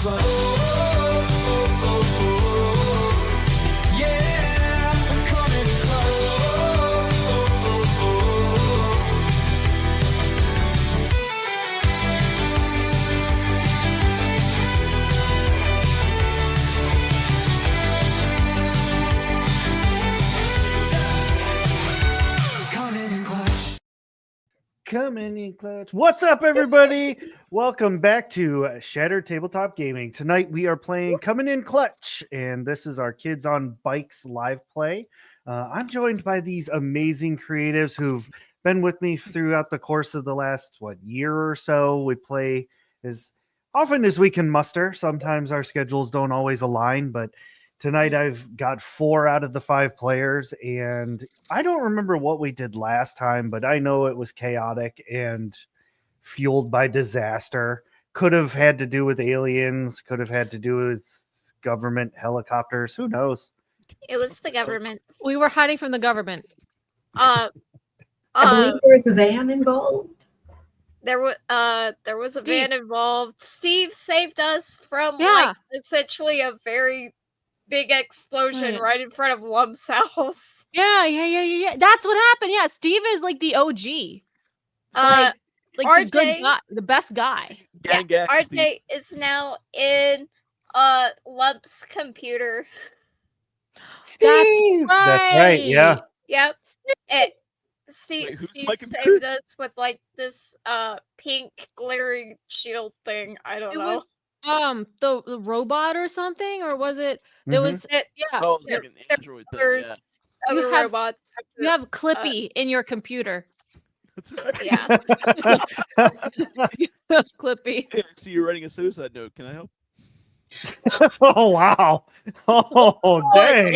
clutch. Yeah, I'm coming in clutch. Coming in clutch. Coming in clutch. What's up, everybody? Welcome back to Shattered Tabletop Gaming. Tonight we are playing Coming in Clutch, and this is our Kids on Bikes live play. I'm joined by these amazing creatives who've been with me throughout the course of the last year or so. We play as often as we can muster. Sometimes our schedules don't always align, but tonight I've got 4 out of the 5 players, and I don't remember what we did last time, but I know it was chaotic and fueled by disaster. Could have had to do with aliens, could have had to do with government helicopters. Who knows? It was the government. We were hiding from the government. Uh, I believe there was a van involved. there was a Steve. van involved. Steve saved us from Yeah. essentially a very big explosion right in front of Lump's house. Yeah. That's what happened. Yeah, Steve is like the OG. Like the RJ good guy, the best guy. Gang, RJ is now in Lump's computer. Steve! That's right, yeah. Yep. Steve Wait, who's my saved computer? us with like this pink glittery shield thing. I don't It know. was the robot or something, or was it? There was yeah. Oh, it's like an Android thing. There's Yeah, other You have- robots. You have Clippy in your computer. that's right. Yeah. You have Clippy. Hey, I see you're writing a suicide note. Can I help? Oh, wow. Oh, dang.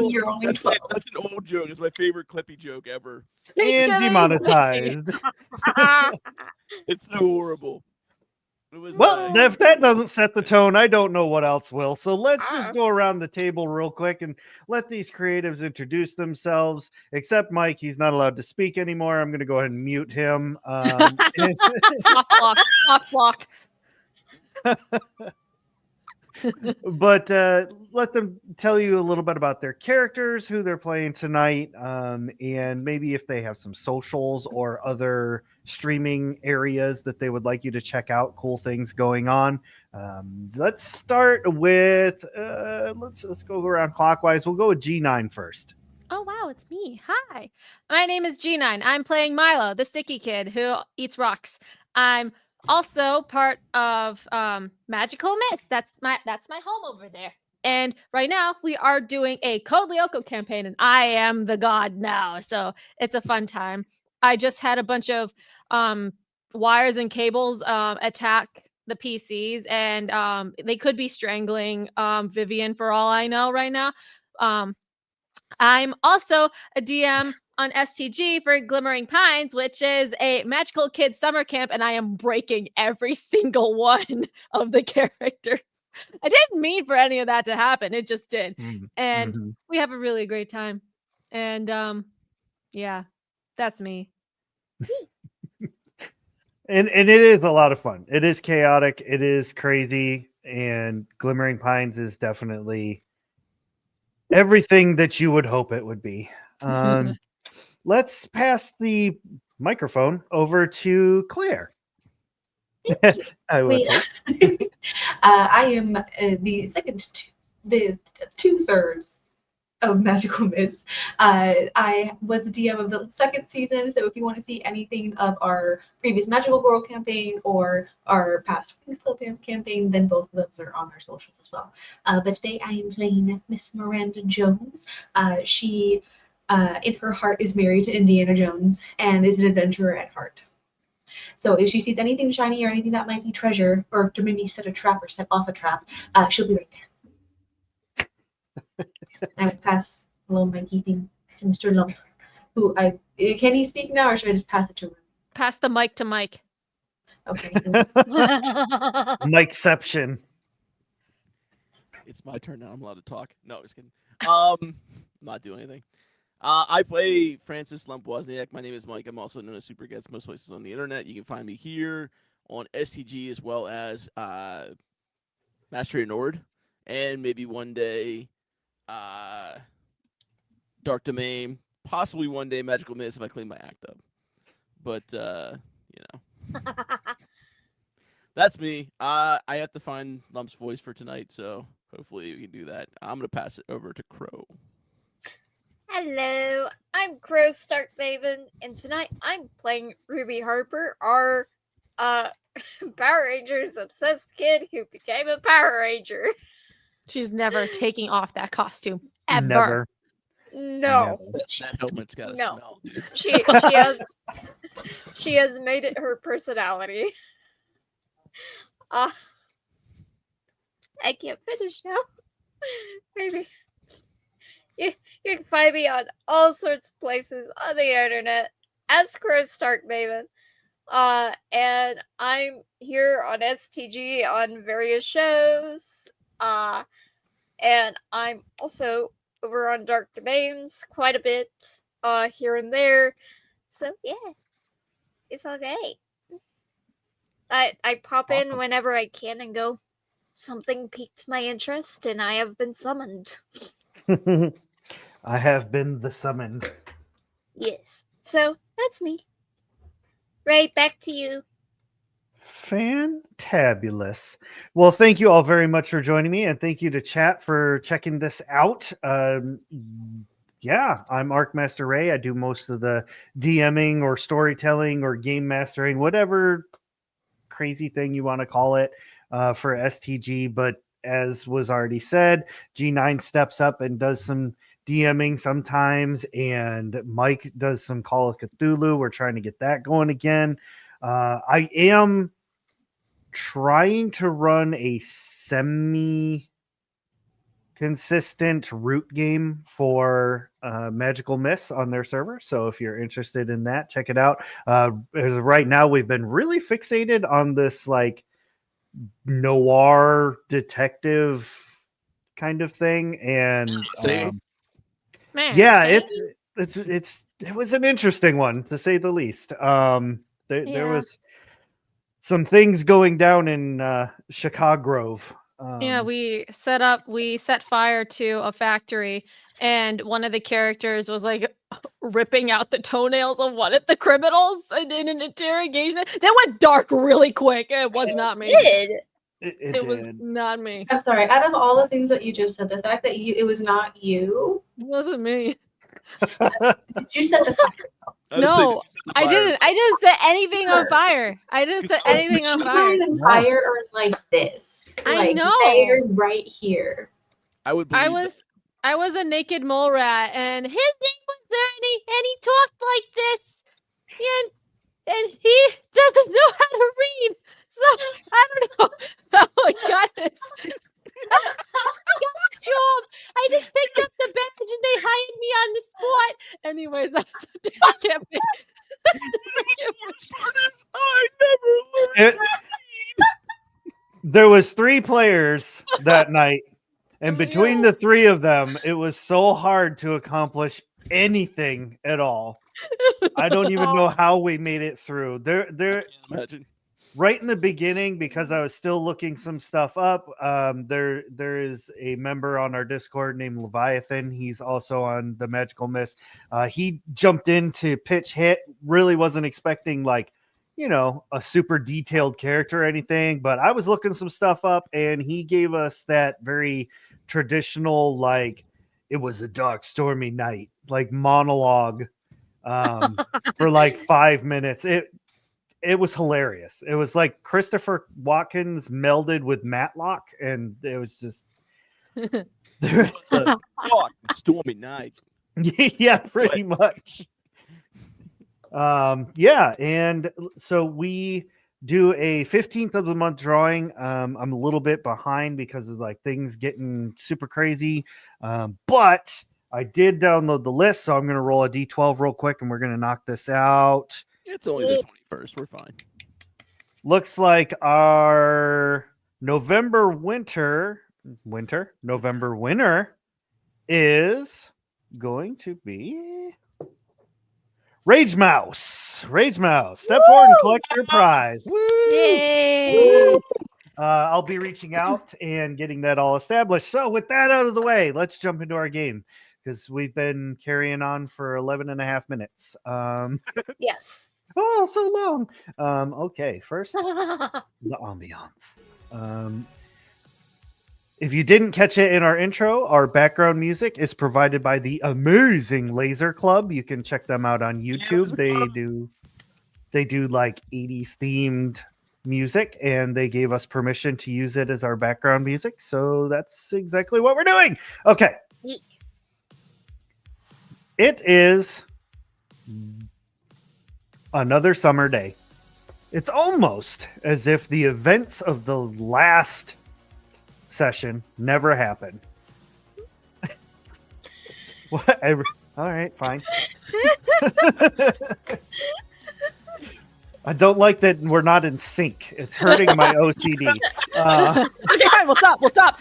You're only 12. That's an old joke. It's my favorite Clippy joke ever. And demonetized. It's so horrible. It was Well, if that doesn't set the tone, I don't know what else will. So let's just go around the table real quick and let these creatives introduce themselves. Except Mike, he's not allowed to speak anymore. I'm going to go ahead and mute him. Soft block. But let them tell you a little bit about their characters, who they're playing tonight, and maybe if they have some socials or other streaming areas that they would like you to check out, cool things going on. Let's start with let's go around clockwise. We'll go with G9 first. Oh wow, it's me. Hi. My name is G9. I'm playing Milo, the sticky kid who eats rocks. I'm also part of Magical Mist. That's my home over there. And right now we are doing a Code Lyoko campaign, and I am the god now. So it's a fun time. I just had a bunch of wires and cables attack the PCs, and they could be strangling Vivian for all I know right now. I'm also a DM on STG for Glimmering Pines, which is a magical kids summer camp, and I am breaking every single one of the characters. I didn't mean for any of that to happen. It just did. And we have a really great time. And yeah, that's me. And it is a lot of fun. It is chaotic. It is crazy. And Glimmering Pines is definitely everything that you would hope it would be. Let's pass the microphone over to Claire. I am the 2/3 of Magical Mist. I was the DM of the second season, so if you want to see anything of our previous Magical Girl campaign or our past Wings Club campaign, then both of those are on our socials as well. But today I am playing Miss Miranda Jones. She, in her heart, is married to Indiana Jones and is an adventurer at heart. So if she sees anything shiny or anything that might be treasure, or to maybe set a trap or set off a trap, she'll be right there. I would pass a little Mikey thing to Mr. Lump, who can he speak now, or should I just pass it to him? Pass the mic to Mike. Okay. Mikeception. It's my turn now. I'm allowed to talk. No, just kidding. I'm not doing anything. I play Francis Lump Wozniak. My name is Mike. I'm also known as Super Gets most places on the internet. You can find me here on STG as well as Mastery Nord, and maybe one day Dark Domain, possibly one day Magical Mist if I clean my act up. But that's me. I have to find Lump's voice for tonight, so hopefully we can do that. I'm gonna pass it over to Crow. Hello, I'm Crow Starkmaven, and tonight I'm playing Ruby Harper, our Power Rangers obsessed kid who became a Power Ranger. She's never taking off that costume ever. Never. No, That helmet's got a No. smell, dude. she has made it her personality. I can't finish now. Maybe. You can find me on all sorts of places on the internet as Crow Starkmaven. And I'm here on STG on various shows. And I'm also over on Dark Domains quite a bit, here and there. So yeah, it's all great. I pop in Awesome. whenever I can and go, something piqued my interest and I have been summoned. I have been the summoned. Yes. So that's me. Ray, back to you. Fantabulous. Well, thank you all very much for joining me, and thank you to chat for checking this out. Yeah, I'm Arcmaster Ray. I do most of the DMing or storytelling or game mastering, whatever crazy thing you want to call it, for STG. But as was already said, G9 steps up and does some DMing sometimes, and Mike does some Call of Cthulhu. We're trying to get that going again. I am trying to run a semi-consistent root game for Magical Mists on their server. So if you're interested in that, check it out. As of right now, we've been really fixated on this like noir detective kind of thing, and Same. Man, yeah, see? it was an interesting one to say the least. There Yeah. was some things going down in Chicago. Yeah, we set fire to a factory, and one of the characters was like ripping out the toenails of one of the criminals in an interrogation. That went dark really quick. It was not me. It was did. not me. I'm sorry. Out of all the things that you just said, the fact that it was not you. It wasn't me. Did you set the fire? No, I didn't. I didn't set anything on Sure. fire. I didn't set anything on The fire. fire or like this. I Like know. they're right here. I would believe I was a naked mole rat, and his name was Ernie, and he talked like this, and he doesn't know how to read. So I don't know how I got this. I got the job. I just picked up the badge, and they hired me on the spot. Anyways, that's a different campaign. I never learned. There was 3 players that night, and between the 3 of them, it was so hard to accomplish anything at all. I don't even know how we made it through. There Imagine. right in the beginning, because I was still looking some stuff up. There is a member on our Discord named Leviathan. He's also on the Magical Mist. He jumped in to pitch hit. Really wasn't expecting a super detailed character or anything, but I was looking some stuff up, and he gave us that very traditional, like, it was a dark, stormy night, like monologue for like 5 minutes. It was hilarious. It was like Christopher Watkins melded with Matlock, and it was just there It's a dark, stormy night. yeah, pretty much. Yeah, and so we do a 15th of the month drawing. I'm a little bit behind because of like things getting super crazy, but I did download the list, so I'm going to roll a d12 real quick, and we're going to knock this out. It's only the 21st. We're fine. Looks like our November winner is going to be Rage Mouse. Rage Mouse, step forward and collect your prize. Woo! Yay! I'll be reaching out and getting that all established. So with that out of the way, let's jump into our game because we've been carrying on for 11 and a half minutes. Yes. Oh, so long. Okay, first, the ambiance. If you didn't catch it in our intro, our background music is provided by the amazing Laser Club. You can check them out on YouTube. They do like 80s themed music, and they gave us permission to use it as our background music. So that's exactly what we're doing. Okay. Yeet. It is another summer day. It's almost as if the events of the last session never happened. Whatever. All right, fine. I don't like that we're not in sync. It's hurting my OCD. Okay, fine. We'll stop. We'll stop.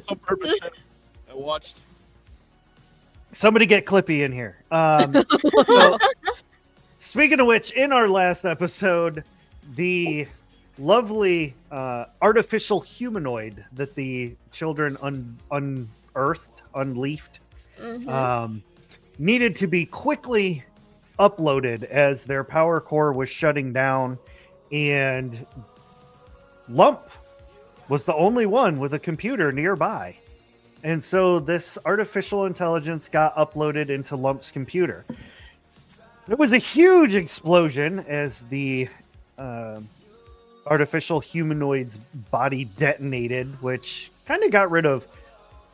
On purpose. I watched. Somebody get Clippy in here. So, speaking of which, in our last episode, the lovely artificial humanoid that the children unleashed, needed to be quickly uploaded as their power core was shutting down, and Lump was the only one with a computer nearby. And so this artificial intelligence got uploaded into Lump's computer. It was a huge explosion as the artificial humanoid's body detonated, which kind of got rid of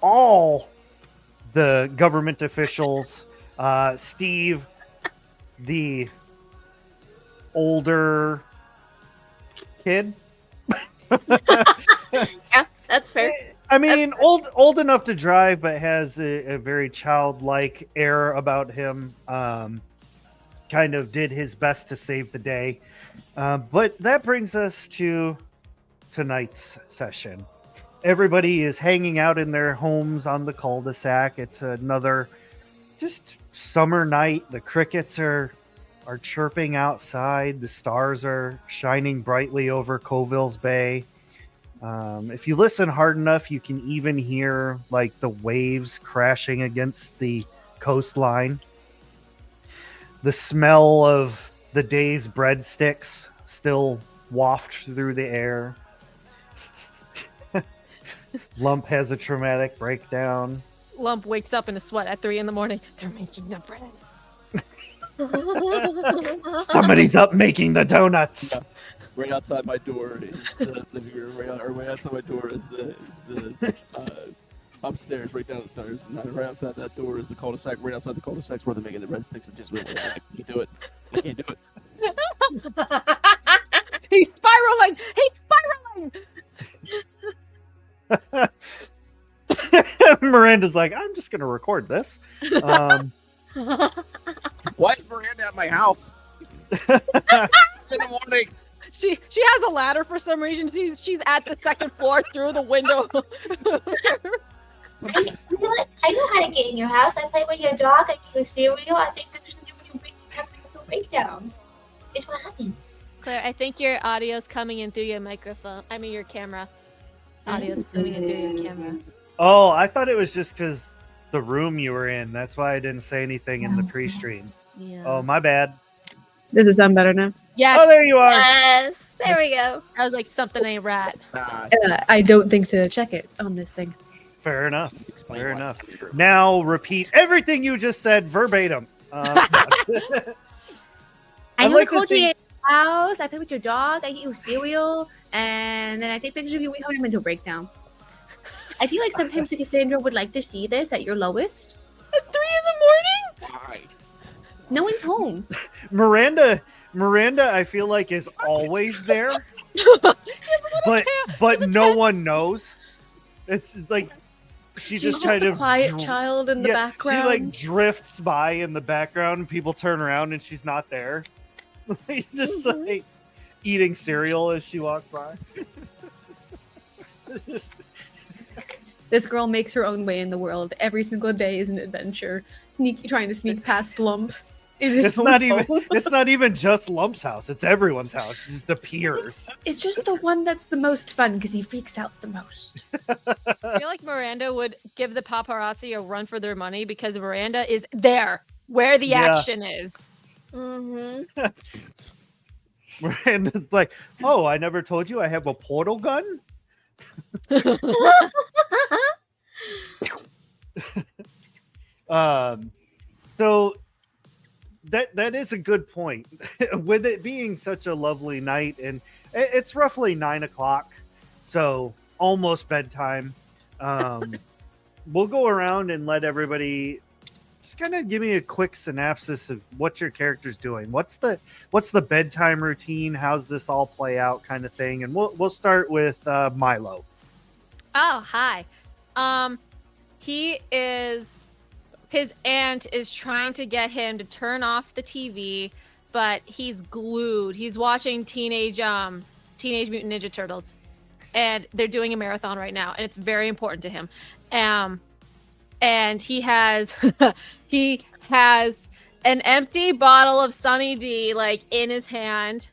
all the government officials. Steve, the older kid. Yeah, that's fair. I mean, old enough to drive, but has a very childlike air about him. Kind of did his best to save the day. But that brings us to tonight's session. Everybody is hanging out in their homes on the cul-de-sac. It's another just summer night. The crickets are chirping outside. The stars are shining brightly over Coville's Bay. If you listen hard enough, you can even hear like the waves crashing against the coastline. The smell of the day's breadsticks still waft through the air. Lump has a traumatic breakdown. Lump wakes up in a sweat at 3 a.m. They're making the bread. Somebody's up making the donuts. Yeah. Right outside my door is the living room. Right outside my door is the upstairs, right down the stairs. And right outside that door is the cul-de-sac. Right outside the cul-de-sac where they're making the breadsticks. And just really, I can't do it. I can't do it. He's spiraling. He's spiraling. Miranda's like, I'm just going to record this. Why is Miranda at my house? In the morning. She has a ladder for some reason. She's at the second floor through the window. I know how to get in your house. I play with your dog. I give you cereal. I think that's when you have a breakdown. It's what happens. Claire, I think your audio's coming in through your microphone. I mean, your camera. Audio's coming in through your camera. Oh, I thought it was just because the room you were in. That's why I didn't say anything in the pre-stream. Yeah. Oh, my bad. Does it sound better now? Yes. Oh, there you are. Yes, there we go. I was like, something ain't right. I don't think to check it on this thing. Fair enough. Explain Fair why. enough. Now repeat everything you just said verbatim. I I'd know like the to culture think- in your house. I play with your dog. I get you cereal, and then I take pictures of you. We have a mental breakdown. I feel like sometimes Cassandra would like to see this at your lowest. At 3 in Why? No one's home. Miranda, I feel like is always there, but no one knows. It's like she She's just just kind a of quiet child in the background. She like drifts by in the background, and people turn around and she's not there. Just like eating cereal as she walks by. Just- This girl makes her own way in the world. Every single day is an adventure. Trying to sneak past Lump. It is It's so not even. low. It's not even just Lump's house. It's everyone's house. It just appears. It's just the one that's the most fun because he freaks out the most. I feel like Miranda would give the paparazzi a run for their money because Miranda is there where the Yeah. action is. Mm-hmm. Miranda's like, "Oh, I never told you I have a portal gun." So that is a good point. With it being such a lovely night, and it's roughly 9:00, so almost bedtime. We'll go around and let everybody just kind of give me a quick synopsis of what your character's doing. What's the bedtime routine? How's this all play out, kind of thing? And we'll start with Milo. Oh, hi. His aunt is trying to get him to turn off the TV, but he's glued. He's watching Teenage Mutant Ninja Turtles, and they're doing a marathon right now, and it's very important to him. And he has he has an empty bottle of Sunny D like in his hand,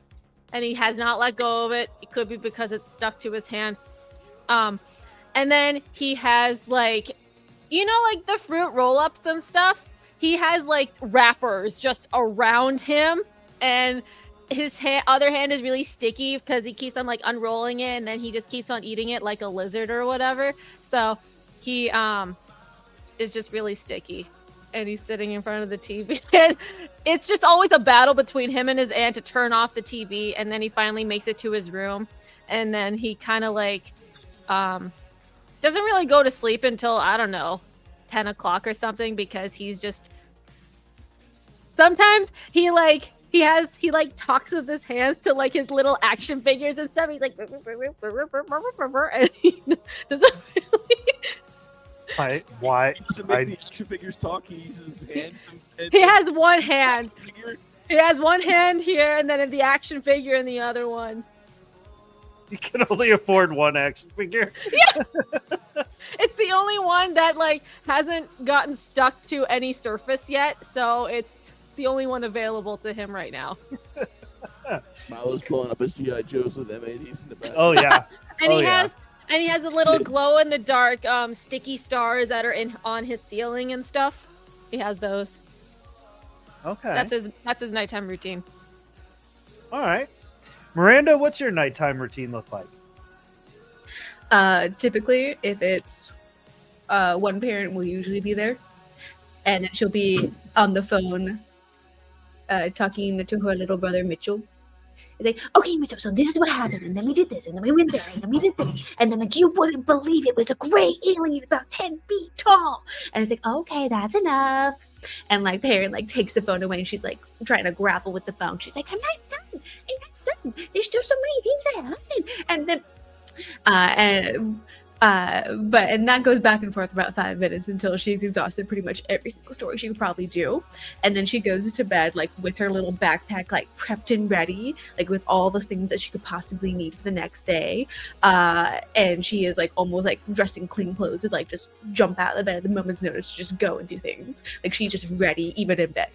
and he has not let go of it. It could be because it's stuck to his hand. And then he has like, like the fruit roll-ups and stuff. He has like wrappers just around him, and his other hand is really sticky because he keeps on like unrolling it, and then he just keeps on eating it like a lizard or whatever. So he is just really sticky, and he's sitting in front of the TV. And it's just always a battle between him and his aunt to turn off the TV, and then he finally makes it to his room, and then he kind of like doesn't really go to sleep until, I don't know, 10 o'clock or something, because he's just sometimes he talks with his hands to like his little action figures and stuff. He's like and he doesn't really Why? Doesn't make the action figures talk. He uses his hands. he has one hand. Figure. He has one hand here, and then the action figure in the other one. You can only afford one action figure. It's the only one that like hasn't gotten stuck to any surface yet, so it's the only one available to him right now. Milo's pulling up his GI Joes with M80s in the back. Oh yeah. And Oh, he yeah. has the little glow in the dark sticky stars that are on his ceiling and stuff. He has those. Okay. That's his nighttime routine. All right. Miranda, what's your nighttime routine look like? Typically, if it's one parent will usually be there, and then she'll be on the phone talking to her little brother Mitchell. It's like, okay, Mitchell, so this is what happened, and then we did this, and then we went there, and then we did this, and then like you wouldn't believe it was a gray alien about 10 feet tall, and it's like, okay, that's enough. And like parent like takes the phone away, and she's like trying to grapple with the phone. She's like, I'm not done. I'm not done. There's still so many things that happen, and then and that goes back and forth about 5 minutes until she's exhausted pretty much every single story she could probably do, and then she goes to bed like with her little backpack like prepped and ready, like with all the things that she could possibly need for the next day, and she is like almost like dressed in clean clothes to like just jump out of the bed at the moment's notice to just go and do things. Like she's just ready even in bed.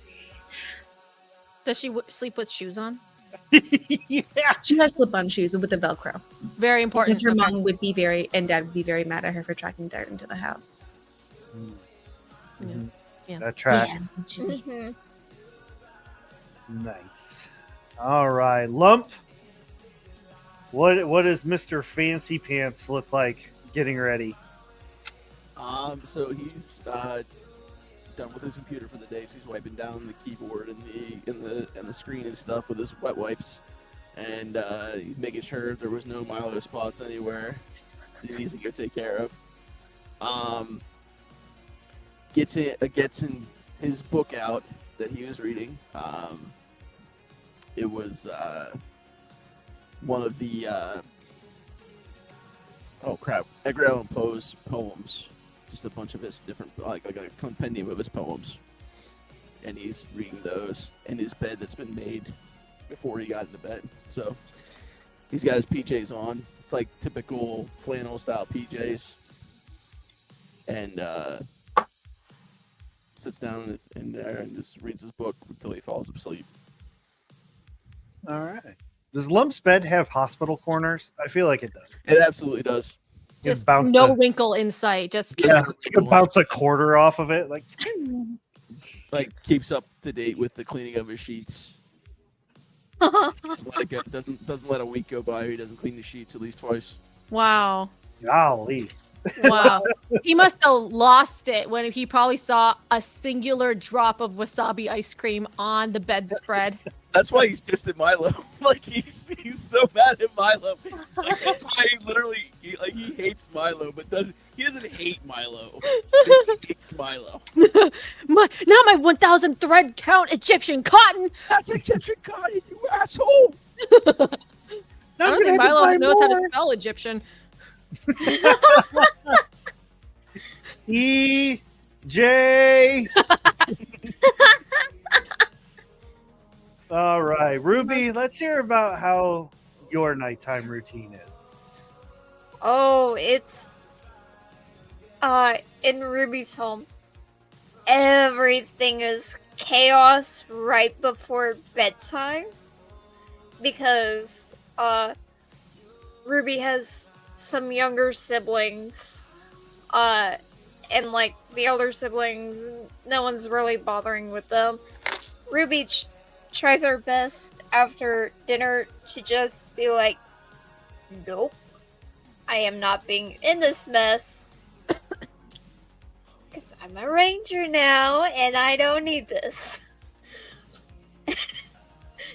Does she sleep with shoes on? Yeah. She has slip-on shoes with the Velcro. Very important. Because her mom would be and dad would be very mad at her for tracking dirt into the house. Yeah. That tracks. Yeah. Mm-hmm. Nice. All right, Lump. What does Mr. Fancy Pants look like getting ready? So he's done with his computer for the day, so he's wiping down the keyboard and the screen and stuff with his wet wipes, and he's making sure there was no Milo spots anywhere that he needs to go take care of. Gets in his book out that he was reading. It was one of the Edgar Allan Poe's poems. Just a bunch of his different, like a compendium of his poems. And he's reading those in his bed that's been made before he got into bed. So he's got his PJs on. It's like typical flannel style PJs. And sits down in there and just reads his book until he falls asleep. All right. Does Lump's bed have hospital corners? I feel like it does. It absolutely does. You Just bounce no the- wrinkle in sight. Just Yeah, you can bounce a quarter off of it. Like, Like keeps up to date with the cleaning of his sheets. Doesn't let a week go by. He doesn't clean the sheets at least twice. wow. golly. Wow. He must have lost it when he probably saw a singular drop of wasabi ice cream on the bedspread. That's why he's pissed at Milo. Like he's so mad at Milo. Like, that's why he hates Milo, but he doesn't hate Milo. He hates Milo. Now my 1,000 thread count Egyptian cotton. That's Egyptian cotton, you asshole. I don't think Milo knows how to spell Egyptian. EJ. All right, Ruby, let's hear about how your nighttime routine is. Oh, it's in Ruby's home. Everything is chaos right before bedtime because Ruby has some younger siblings and like the older siblings, no one's really bothering with them. Ruby tries her best after dinner to just be like, nope, I am not being in this mess. Because I'm a ranger now, and I don't need this.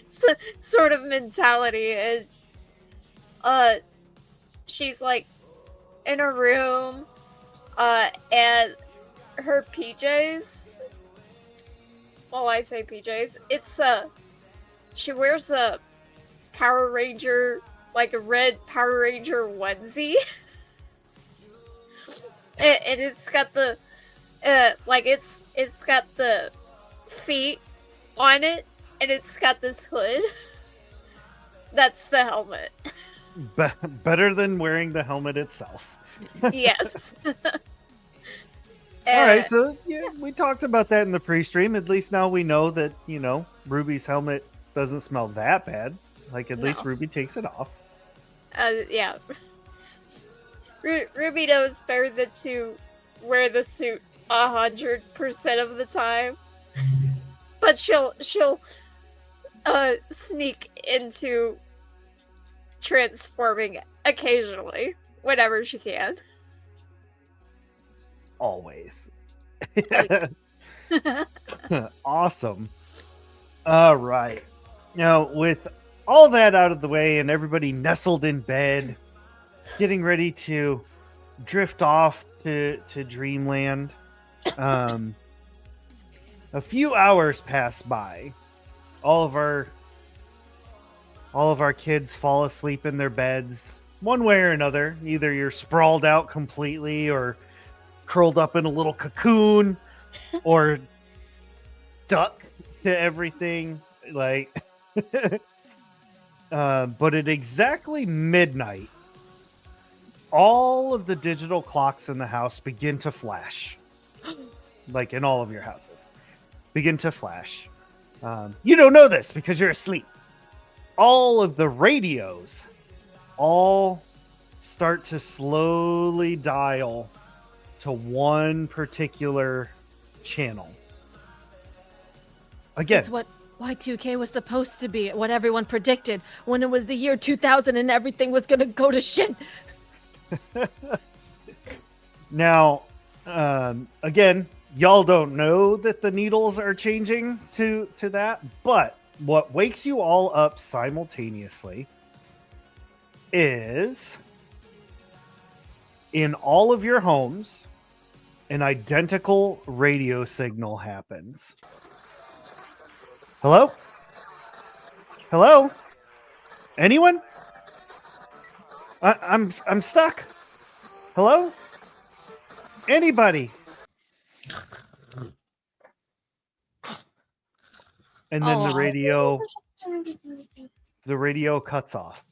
So, sort of mentality is, she's like in her room, and her PJs. Well, I say PJs. It's she wears a Power Ranger, like a red Power Ranger onesie, and it's got the it's got the feet on it, and it's got this hood. That's the helmet. Better than wearing the helmet itself. Yes. All right, so yeah, we talked about that in the pre-stream. At least now we know that, Ruby's helmet doesn't smell that bad. Like, at least No. Ruby takes it off. Yeah. Ruby knows better than to wear the suit 100% of the time, but she'll sneak into transforming occasionally whenever she can. Always. Awesome. All right. Now, with all that out of the way and everybody nestled in bed, getting ready to drift off to dreamland, a few hours pass by. All of our kids fall asleep in their beds one way or another. Either you're sprawled out completely or curled up in a little cocoon or stuck to everything, like but at exactly midnight, all of the digital clocks in the house begin to flash. Like in all of your houses begin to flash. You don't know this because you're asleep. All of the radios all start to slowly dial to one particular channel. Again, It's what Y2K was supposed to be, what everyone predicted when it was the year 2000 and everything was going to go to shit. now, again, y'all don't know that the needles are changing to that, but what wakes you all up simultaneously is in all of your homes, an identical radio signal happens. Hello? Hello? Anyone? I'm stuck. Hello? Anybody? And then Oh. the radio cuts off.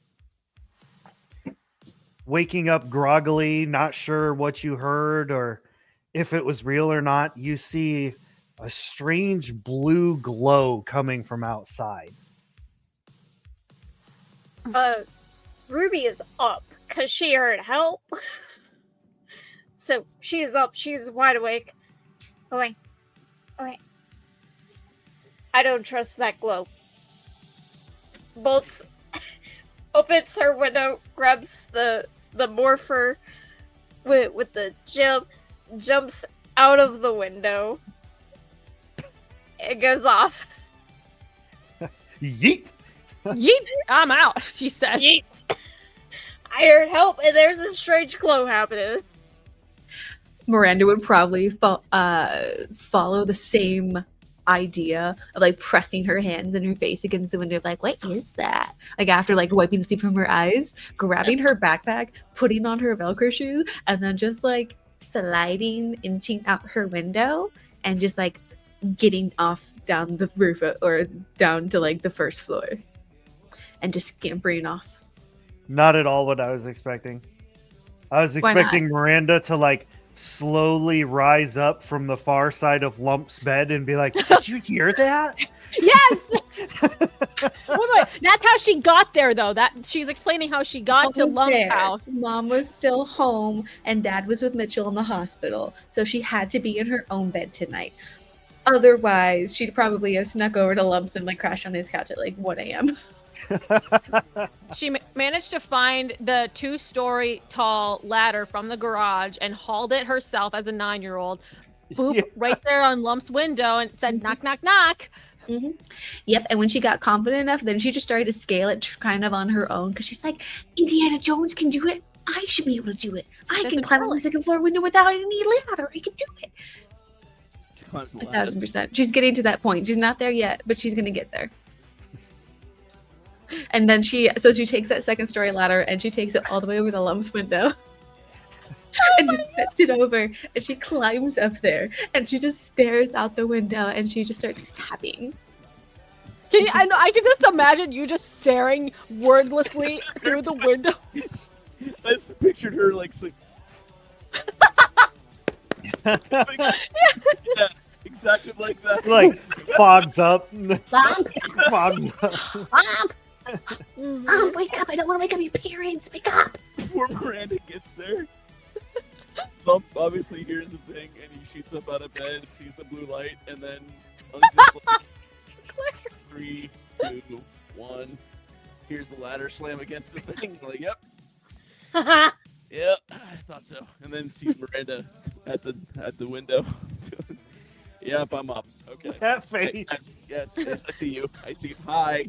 Waking up groggily, not sure what you heard or if it was real or not, you see a strange blue glow coming from outside. Ruby is up because she heard help. So she is up. She's wide awake. Okay. I don't trust that glow. Bolts opens her window, grabs the morpher with the gem, jumps out of the window. It goes off. Yeet! Yeet, I'm out, she said. Yeet. I heard help, and there's a strange glow happening. Miranda would probably follow the same idea of like pressing her hands and her face against the window, like, what is that? Like after like wiping the sleep from her eyes, grabbing her backpack, putting on her Velcro shoes, and then just like sliding, inching out her window, and just like getting off down the roof or down to like the first floor, and just scampering off. Not at all what I was expecting. I was Why not? expecting Miranda to like slowly rise up from the far side of Lump's bed and be like, "Did you hear that?" Yes. Wait, that's how she got there, though. That she's explaining how she got to Mom was Lump's there. house. Mom was still home, and Dad was with Mitchell in the hospital, so she had to be in her own bed tonight. Otherwise, she'd probably have snuck over to Lump's and like crashed on his couch at like 1 a.m. She managed to find the 2-story tall ladder from the garage and hauled it herself as a 9-year-old. Boop, Yeah. right there on Lump's window and said, knock, knock, knock. Yep, and when she got confident enough, then she just started to scale it kind of on her own because she's like, Indiana Jones can do it. I should be able to do it. I That's can a climb on girl. the second floor window without any ladder. I can do it. She climbs the 1,000%. She's getting to that point. She's not there yet, but she's gonna get there. And then she takes that second story ladder and she takes it all the way over the Lump's window. And just sets it over, and she climbs up there, and she just stares out the window, and she just starts tapping. I can just imagine you just staring wordlessly through the window. I just pictured her like yeah, exactly like that. Like fogs up. Mom, Fogs up. Mom, Mhm. Mom, wake up! I don't want to wake up your parents. Wake up! Before Miranda gets there, Lump obviously hears the thing and he shoots up out of bed and sees the blue light and then just like 3, 2, 1. Here's the ladder slam against the thing. Like, yep, I thought so. And then sees Miranda at the window. Yep, I'm up. Okay. That face. Yes, I see you. I see you. Hi,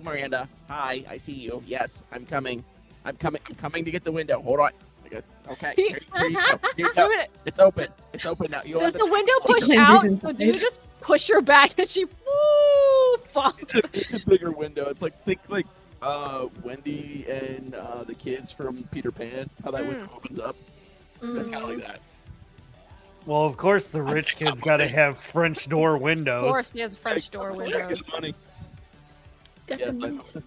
Miranda. Hi, I see you. Yes, I'm coming. I'm coming to get the window. Hold on. Okay. Here you go. Here you go. It's open. It's open now. You Does want the window She push clambers out? So inside. do you just push her back and she falls? It's a bigger window. It's like think like Wendy and the kids from Peter Pan. How that window opens up. That's kind of like that. Well, of course, the rich kids got to have French door windows. Of course, he has French door That's windows. funny. Got Yes, the I moves. know.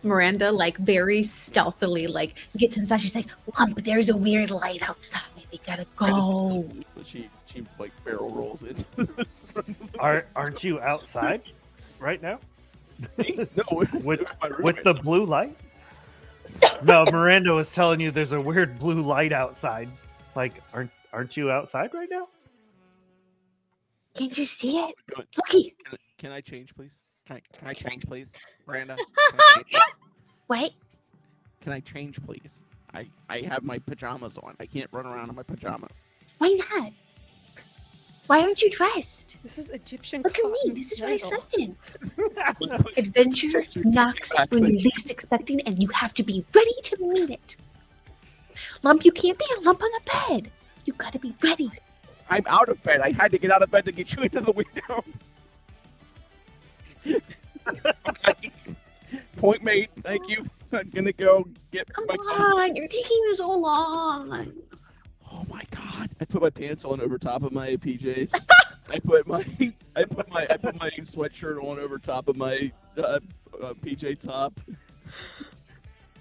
Miranda, like very stealthily, like gets inside. She's like, Lump, there's a weird light outside. We gotta go. But she like barrel rolls into Aren't you outside right now no with the blue light? No, Miranda was telling you there's a weird blue light outside. Like, aren't you outside right now? Can't you see it? Looky. Can I change, please? Can I change, please, Miranda? Wait. Can I change, please? I have my pajamas on. I can't run around in my pajamas. Why not? Why aren't you dressed? This is Egyptian. Look at me. cotton This is what I flannel. slept in. Adventure Takes her knocks back when you're then. least expecting, and you have to be ready to meet it. Lump, you can't be a lump on the bed. You gotta be ready. I'm out of bed. I had to get out of bed to get you into the window. Okay. Point made. Thank you. I'm gonna go get Come my. on, you're taking so long. Oh my god! I put my pants on over top of my PJs. I put my sweatshirt on over top of my PJ top.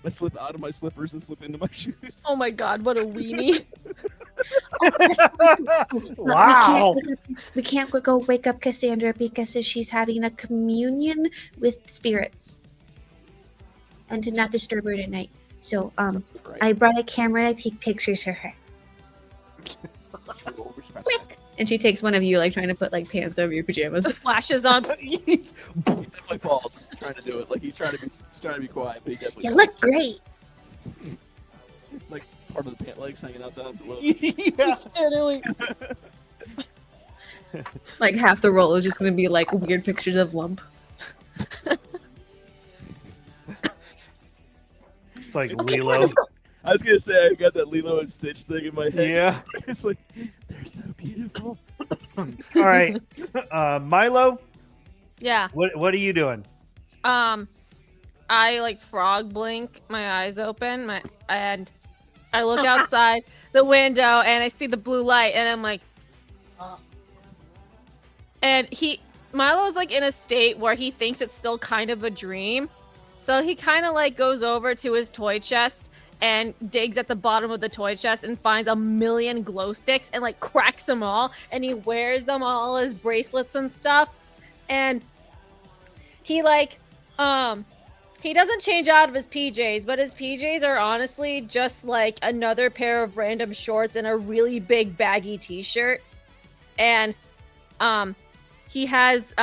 I slip out of my slippers and slip into my shoes. Oh my god, what a weenie. Wow. We can't go wake up Cassandra because she's having a communion with spirits, and to not disturb her at night. So Sounds right. I brought a camera to take pictures of her. Click. And she takes one of you, like trying to put like pants over your pajamas. The flashes on. He definitely falls trying to do it. Like he's trying to be quiet, but he definitely. You falls. look great. Like part of the pant legs hanging out down below. Yeah. Like half the roll is just gonna be like weird pictures of Lump. It's like Okay, come on, Lilo. let's go. I was gonna say I got that Lilo and Stitch thing in my head. Yeah. It's like they're so beautiful. All right. Milo, Yeah. what are you doing? I like frog blink, my eyes open, and I look outside the window and I see the blue light and I'm like, and Milo's like in a state where he thinks it's still kind of a dream. So he kind of like goes over to his toy chest and digs at the bottom of the toy chest and finds a million glow sticks and like cracks them all and he wears them all as bracelets and stuff. And he like, he doesn't change out of his PJs, but his PJs are honestly just like another pair of random shorts and a really big baggy t-shirt. And he has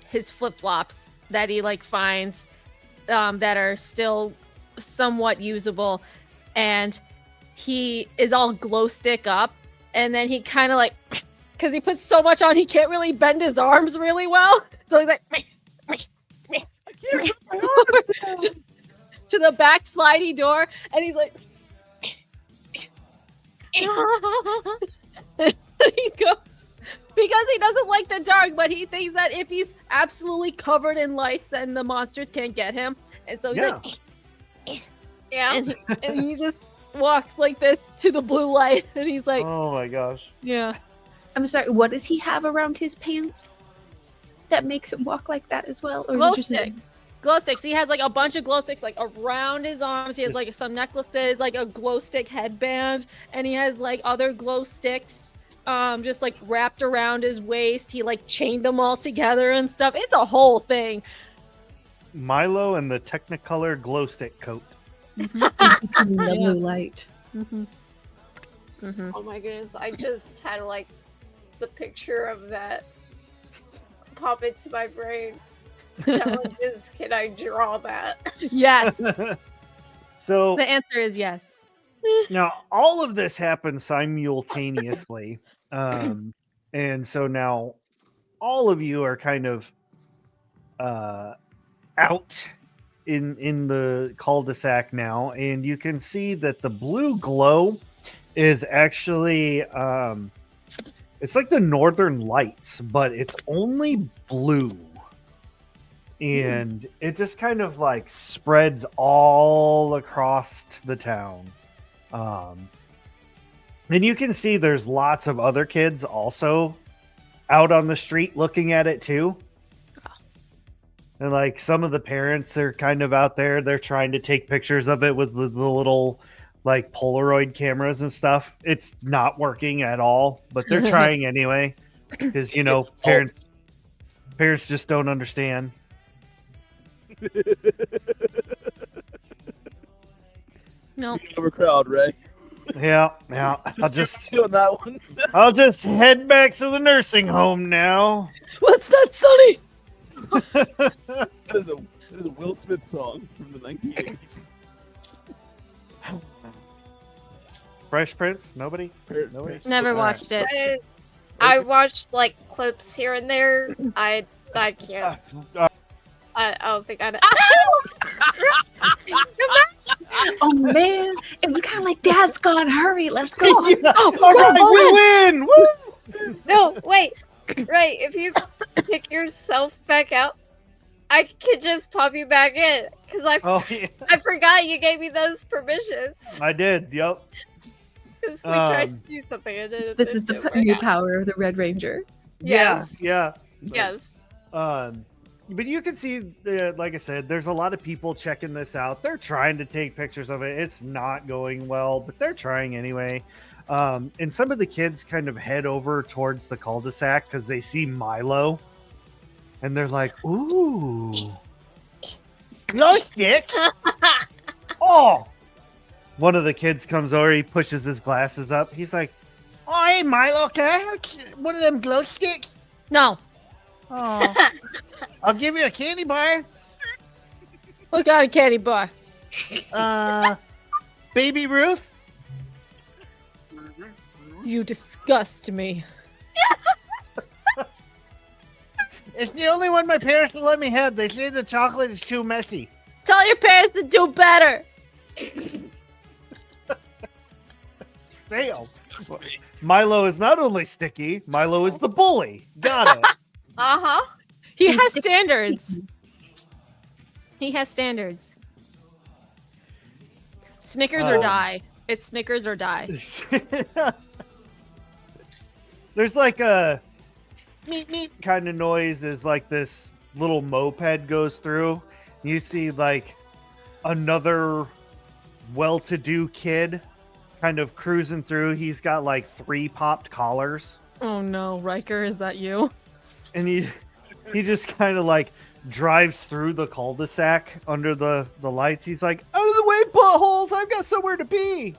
his flip-flops that he like finds that are still somewhat usable, and he is all glow stick up, and then he kind of like, because he puts so much on, he can't really bend his arms really well, so he's like to the back slidey door, and he's like he goes, because he doesn't like the dark, but he thinks that if he's absolutely covered in lights, then the monsters can't get him. And so he's like, Yeah. and he just walks like this to the blue light, and he's like, Oh my gosh. yeah. I'm sorry, what does he have around his pants that makes him walk like that as well? Or is Glow it just sticks. Glow sticks. He has like a bunch of glow sticks like around his arms. He has like some necklaces, like a glow stick headband, and he has like other glow sticks just like wrapped around his waist. He like chained them all together and stuff. It's a whole thing. Milo and the Technicolor glow stick coat. the blue light? Mm-hmm. Mm-hmm. Oh my goodness, I just had like the picture of that pop into my brain. Challenges, can I draw that? Yes. So The answer is yes. now all of this happens simultaneously. And so now all of you are kind of out in the cul-de-sac now, and you can see that the blue glow is actually it's like the northern lights, but it's only blue, and it just kind of like spreads all across the town. And you can see there's lots of other kids also out on the street looking at it too. And like some of the parents are kind of out there, they're trying to take pictures of it with the little like Polaroid cameras and stuff. It's not working at all, but they're trying anyway, because you know parents just don't understand. No. Over crowd, Ray. Yeah. Just doing that one. I'll just head back to the nursing home now. What's that, Sonny? That is a Will Smith song from the 1980s. Fresh Prince? Nobody? Nobody? Never Alright. watched it. I watched like clips here and there. I can't. I don't think I know. Oh man, it was kind of like Dad's gone. Hurry, let's go. Yeah. All right, we win! Woo! No, wait. Right, if you pick yourself back out, I could just pop you back in. Because Oh, yeah. I forgot you gave me those permissions. I did. Yep. Because we tried to do something. And This is the new power of the Red Ranger. Yes. Yeah. Yes. But you can see, like I said, there's a lot of people checking this out. They're trying to take pictures of it. It's not going well, but they're trying anyway. And some of the kids kind of head over towards the cul-de-sac because they see Milo, and they're like, "Ooh, glow sticks!" Oh, one of the kids comes over. He pushes his glasses up. He's like, "Oh, hey, Milo, can I have one of them glow sticks?" No. Oh, I'll give you a candy bar. What kind of candy bar? Baby Ruth. You disgust me. It's the only one my parents will let me have. They say the chocolate is too messy. Tell your parents to do better. Fail. Milo is not only sticky, Milo is the bully. Got it. Uh-huh. He He's has sticky. standards. He has standards. Snickers or die. It's Snickers or die. There's like a meep meep kind of noise as like this little moped goes through. You see like another well-to-do kid kind of cruising through. He's got like 3 popped collars, Oh no, Riker, is that you? and he just kind of like drives through the cul-de-sac under the lights. He's like, "Out of the way, buttholes! I've got somewhere to be."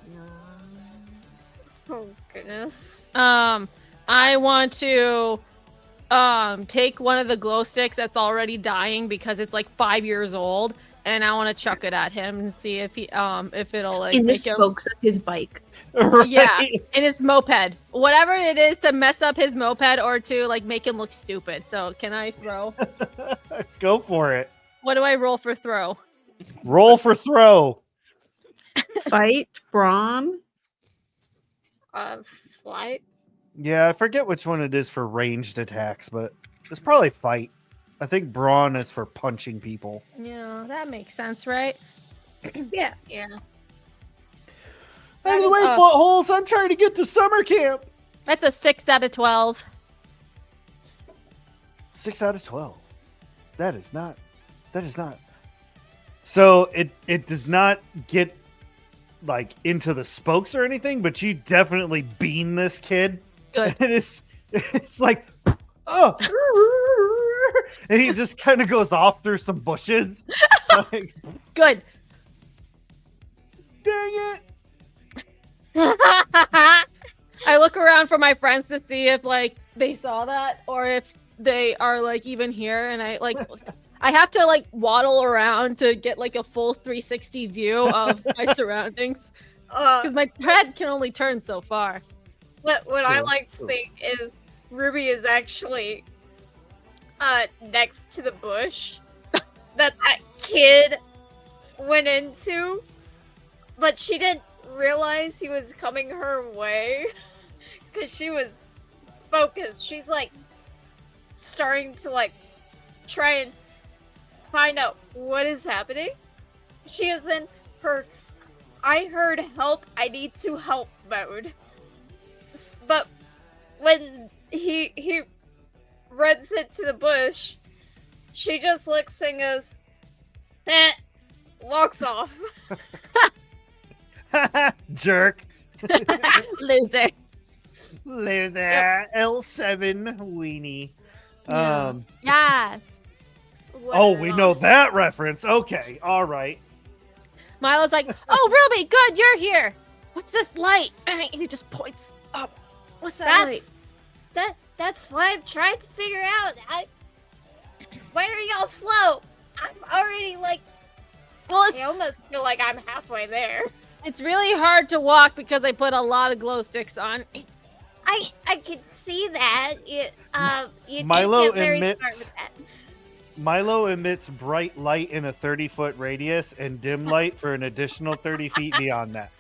Oh, goodness. I want to take one of the glow sticks that's already dying because it's like 5 years old, and I want to chuck it at him and see if he if it'll like In the make him, spokes of his bike. yeah, in his moped, whatever it is to mess up his moped or to like make him look stupid. So can I throw? Go for it. What do I roll for throw? Roll for throw. Fight, brawn. Flight? Yeah, I forget which one it is for ranged attacks, but it's probably fight. I think brawn is for punching people. Yeah, that makes sense, right? Yeah. Yeah. Out of the way, is- buttholes! I'm trying to get to summer camp. That's a 6 out of 12. 6 out of 12. That is not. So it does not get like into the spokes or anything, but you definitely bean this kid. Good. And it's like, oh, and he just kind of goes off through some bushes. Like, Good. dang it! I look around for my friends to see if like they saw that or if they are like even here, and I have to like waddle around to get like a full 360 view of my surroundings because my head can only turn so far. What I True, like to true. think is Ruby is actually next to the bush that kid went into, but she didn't realize he was coming her way because she was focused. She's like starting to like try and find out what is happening. She is in her "I heard help, I need to help" mode. But when he runs into the bush, she just looks and goes, walks off. Jerk. Loser. Loser. L7 weenie. Yeah. Yes. Oh, we know that reference. Okay, all right. Milo's like, "Oh, Ruby, good, you're here. What's this light?" And he just points up. What's that light? That's why I'm trying to figure out. Why are y'all slow? I'm already like, Well, it's I almost feel like I'm halfway there. it's really hard to walk because I put a lot of glow sticks on. I can see that. You Milo did get very emits- smart with that. Milo emits bright light in a 30-foot radius and dim light for an additional 30 feet beyond that.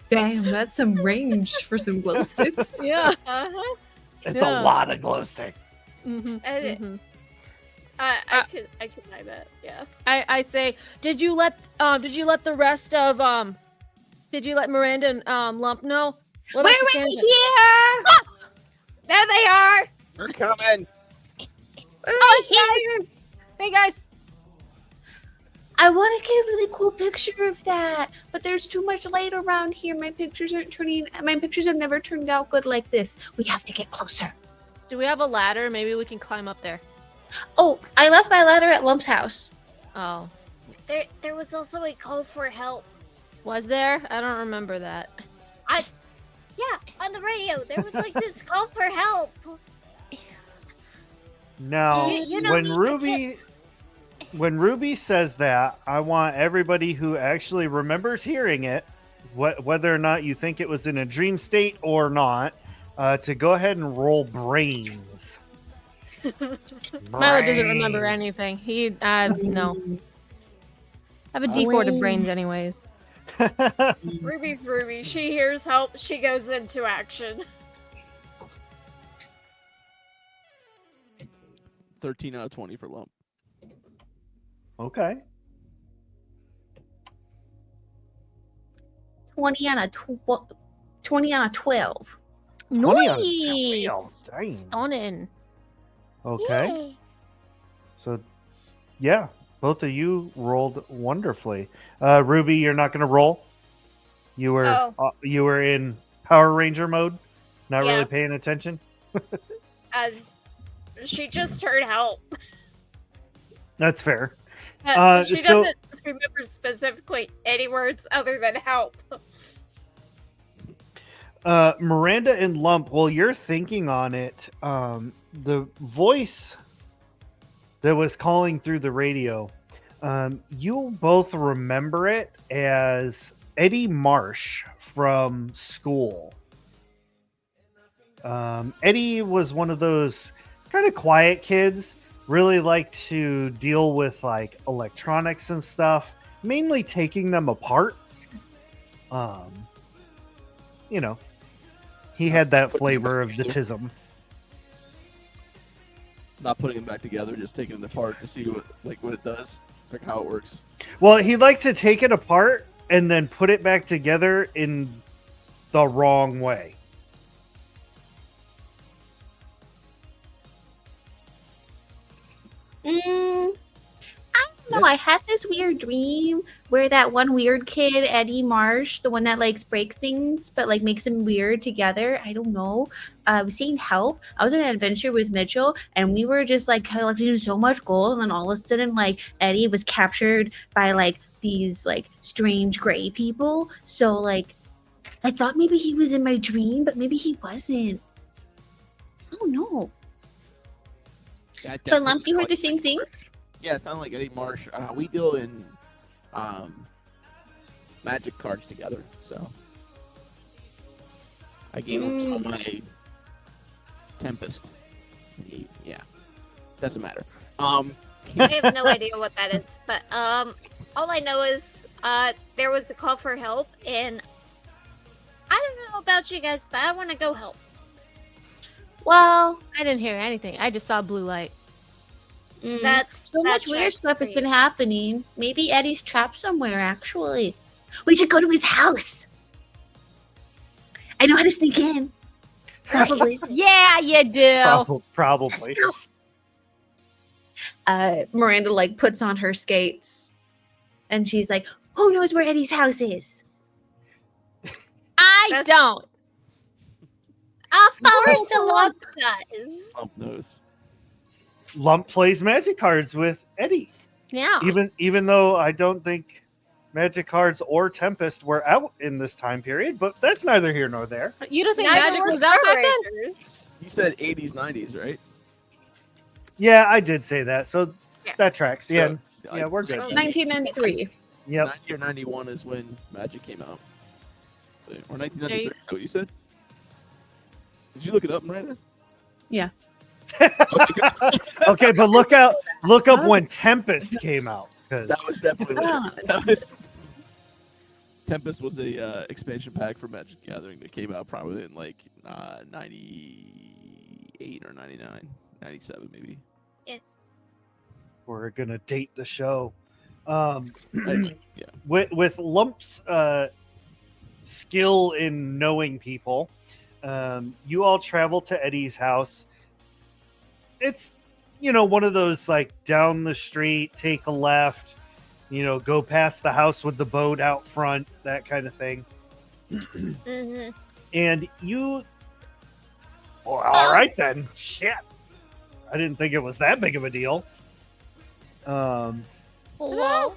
Damn, that's some range for some glow sticks. Yeah. Uh-huh. It's Yeah. a lot of glow stick. Mm-hmm. And I could buy that. Yeah. I say, did you let the rest of did you let Miranda and Lump know? What about We're Cassandra? right here! There they are. We're coming. We're right here! Hey guys, I want to get a really cool picture of that, but there's too much light around here. My pictures have never turned out good like this. We have to get closer. Do we have a ladder? Maybe we can climb up there. Oh, I left my ladder at Lump's house. Oh, There was also a call for help. was there? I don't remember that. Yeah, on the radio, there was like this call for help. Now, You know when me, I Ruby when Ruby says that, I want everybody who actually remembers hearing it, whether or not you think it was in a dream state or not, to go ahead and roll brains. Milo doesn't remember anything. He, no. I have a D4 to brains, anyways. Ruby's Ruby. She hears help. She goes into action. 13 out of 20 for Lump. Okay. 20 on a 12. 20 on a 12. Nice. Dang. Stunning. Okay. Yay. So, yeah, both of you rolled wonderfully. Ruby, you're not going to roll. You were in Power Ranger mode, not Yeah. really paying attention. As she just heard help. That's fair. She so- doesn't remember specifically any words other than help. Miranda and Lump, while you're thinking on it, the voice that was calling through the radio, you both remember it as Eddie Marsh from school. Eddie was one of those kind of quiet kids, really liked to deal with like electronics and stuff, mainly taking them apart. You know, he had that flavor of the tism. Not putting them back together, just taking them apart to see what it does, like how it works. Well, he liked to take it apart and then put it back together in the wrong way. I don't know. I had this weird dream where that one weird kid, Eddie Marsh, the one that like breaks things but like makes them weird together. I don't know. Was seeing help. I was on an adventure with Mitchell, and we were just like collecting so much gold, and then all of a sudden, like Eddie was captured by like these like strange gray people. So like, I thought maybe he was in my dream, but maybe he wasn't. I don't know. Yeah, But Lump, you heard the same thing? Yeah, it sounded like Eddie Marsh. We deal in magic cards together, so I gave him some of my Tempest. Yeah, doesn't matter. I have no idea what that is, but all I know is there was a call for help, and I don't know about you guys, but I want to go help. Well, I didn't hear anything. I just saw blue light. That's so that much weird checks stuff has me. been happening. Maybe Eddie's trapped somewhere, actually. We should go to his house. I know how to sneak in. Probably. Yeah, you do. Probably. Miranda like puts on her skates and she's like, who knows where Eddie's house is? I That's- don't. Of course, so the lump does. Lump knows. Lump plays magic cards with Eddie. Yeah. Even though I don't think magic cards or Tempest were out in this time period, but that's neither here nor there. You don't think Neither magic was out Power back then? Rangers. You said 80s, 90s, right? Yeah, I did say that, so Yeah. that tracks. So, Yeah, I- yeah, we're good. 1993. Yep. 90 or 91 is when Magic came out. So, or There 1993. you- Is that what you said? Did you look it up, Miranda? Yeah. Okay, good. Okay, but look up when Tempest came out. 'cause- That was definitely later. Ah. That was Tempest was a expansion pack for Magic the Gathering that came out probably in like 98 or 99, 97 maybe. we're gonna date the show. Anyway, yeah. With Lump's skill in knowing people, you all travel to Eddie's house. It's one of those like down the street, take a left, go past the house with the boat out front, that kind of thing. Mm-hmm. And you, well, all right then. Shit, I didn't think it was that big of a deal. Hello.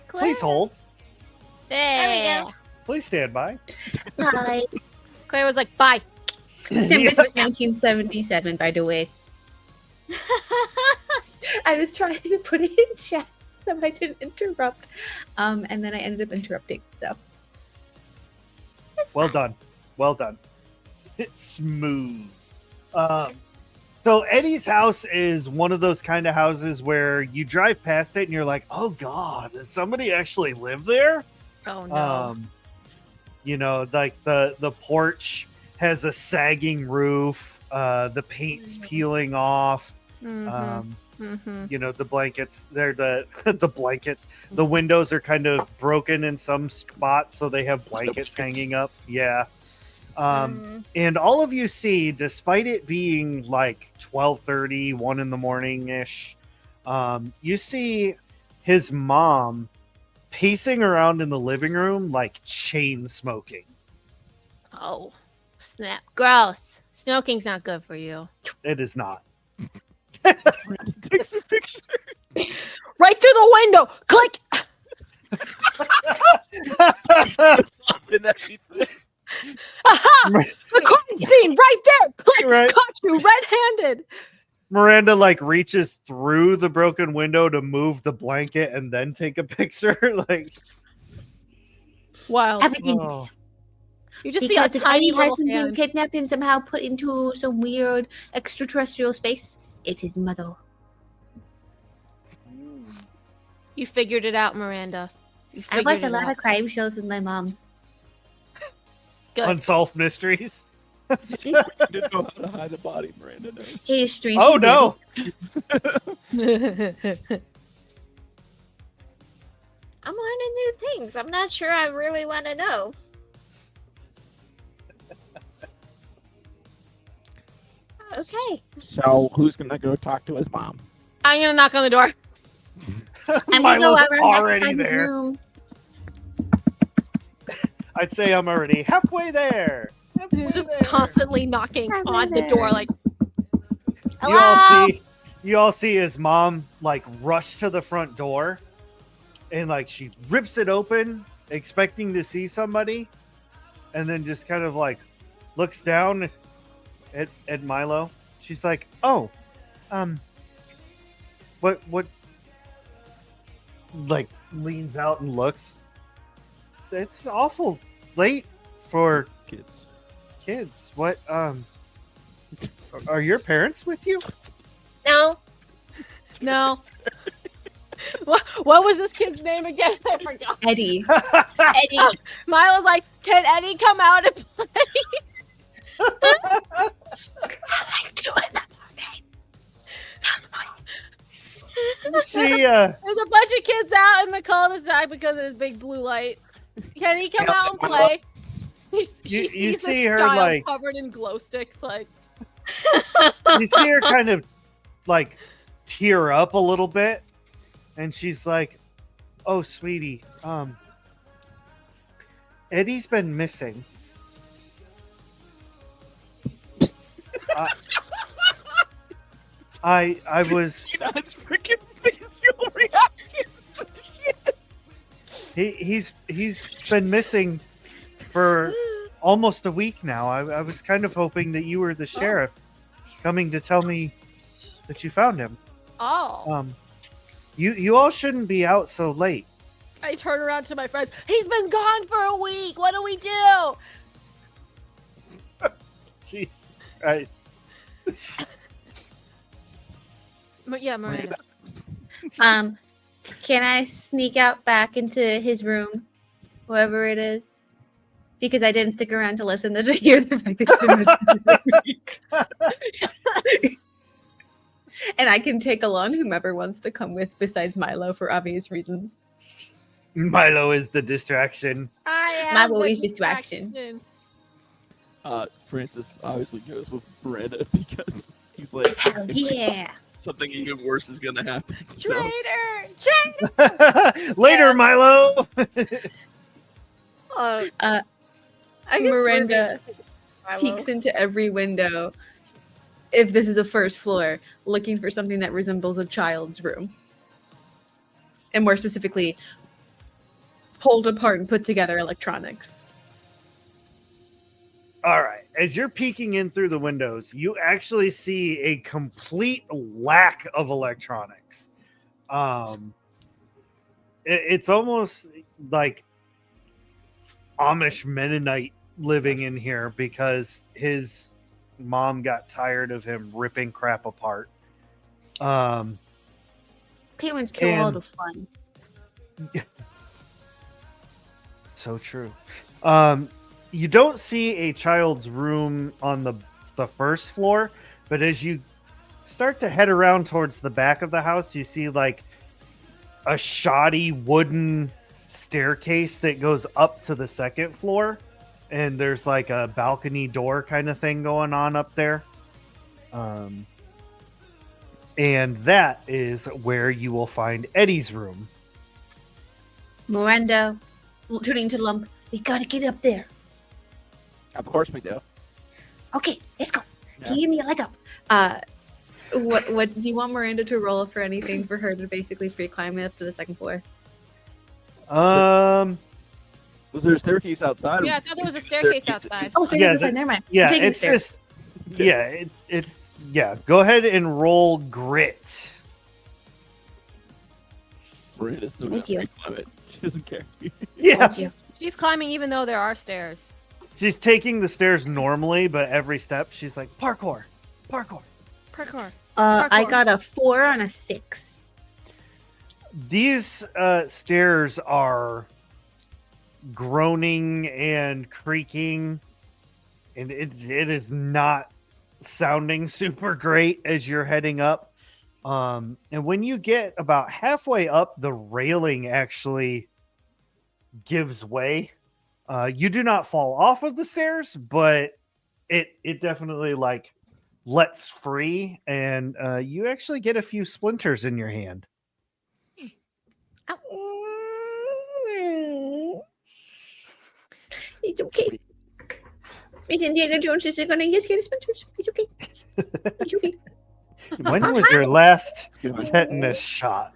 Please hold. There we go. Please stand by. Hi. Claire was like, bye. This was 1977, by the way. I was trying to put it in chat so I didn't interrupt. And then I ended up interrupting, so. Well done. Well done. It's smooth. So Eddie's house is one of those kind of houses where you drive past it and you're like, oh God, does somebody actually live there? Oh no. Like the porch has a sagging roof, the paint's peeling off. The blankets, they're the blankets. The windows are kind of broken in some spots, so they have blankets hanging up. Yeah. And all of you see, despite it being like 12:30, 1 in the morning ish, you see his mom pacing around in the living room like chain smoking. Oh, snap. Gross. Smoking's not good for you. It is not. Takes a picture. Right through the window. Click. And everything. Aha! The crime scene right there. Click. Right. Caught you red-handed. Miranda like reaches through the broken window to move the blanket and then take a picture. Like, Wild. Evidence. Oh. You just see a Because if tiny Eddie little hasn't been hand. kidnapped and somehow put into some weird extraterrestrial space, it's his mother. You figured it out, Miranda. You I figured watched a it lot out. of crime shows with my mom. Good. unsolved mysteries. You didn't know how to hide a body, Miranda knows. He is strange. Oh no! I'm learning new things. I'm not sure I really want to know. Okay. So who's gonna go talk to his mom? I'm gonna knock on the door. I'm gonna go Milo's around back already inside his there. room. I'd say I'm already halfway there. Halfway He's just there. constantly knocking I'm on the door, there. like, You all see his mom like rush to the front door, and like she rips it open, expecting to see somebody, and then just kind of like looks down at Milo. She's like, "Oh, what?" Like leans out and looks. It's awful late for Kids. kids. What? Are your parents with you? No. no. What was this kid's name again? I forgot. Eddie. Eddie. Milo's like, can Eddie come out and play? I like doing that. She There's a bunch of kids out in the cul-de-sac because of this big blue light. Can he come out and play? She You sees see this her, child like- covered in glow sticks, like, you see her kind of like tear up a little bit, and she's like, "Oh, sweetie, Eddie's been missing." I was That's freaking facial reactions to shit. he's been missing for almost a week now. I was kind of hoping that you were the sheriff coming to tell me that you found him. oh. You all shouldn't be out so late. I turn around to my friends. He's been gone for a week. What do we do? Jeez. Right. Yeah, Miranda. Can I sneak out back into his room, whoever it is? Because I didn't stick around to listen to hear the fact that it's been missing for a week. And I can take along whomever wants to come with besides Milo for obvious reasons. Milo is the distraction. I am My the boy's distraction. Francis obviously goes with Miranda because he's like, Hell yeah. something even worse is gonna happen. So Traitor! train. Later, Yeah. Milo. I Uh, guess we're Miranda basically Milo. peeks into every window, if this is a first floor, looking for something that resembles a child's room. And more specifically, pulled apart and put together electronics. All right. As you're peeking in through the windows, you actually see a complete lack of electronics. It's almost like Amish Mennonite living in here because his mom got tired of him ripping crap apart. Penguins kill a lot And- of fun. So true. You don't see a child's room on the first floor, but as you start to head around towards the back of the house, you see like a shoddy wooden staircase that goes up to the second floor, and there's like a balcony door kind of thing going on up there. And that is where you will find Eddie's room. Miranda, turning to Lump, we gotta get up there. Of course we do. Okay, let's go. Yeah. Give me a leg up. What do you want Miranda to roll for anything for her to basically free climb up to the second floor? Um, Was there a staircase outside? or Yeah, I thought there was a just staircase staircase? outside. Oh, so Yeah, yeah, never mind. yeah, I'm taking it's the stairs. just yeah. Go ahead and roll grit. Miranda's still Thank gonna you. climb it. She doesn't care. Yeah, She's climbing even though there are stairs. she's taking the stairs normally, but every step she's like parkour. Parkour. I Parkour. got a 4 on a 6. These stairs are groaning and creaking, and it is not sounding super great as you're heading up. And when you get about halfway up, the railing actually gives way. You do not fall off of the stairs, but it definitely like lets free, and you actually get a few splinters in your hand. It's okay. Miss Indiana Jones isn't gonna get scared of splinters. It's okay. It's okay. When was your last Good. tetanus shot?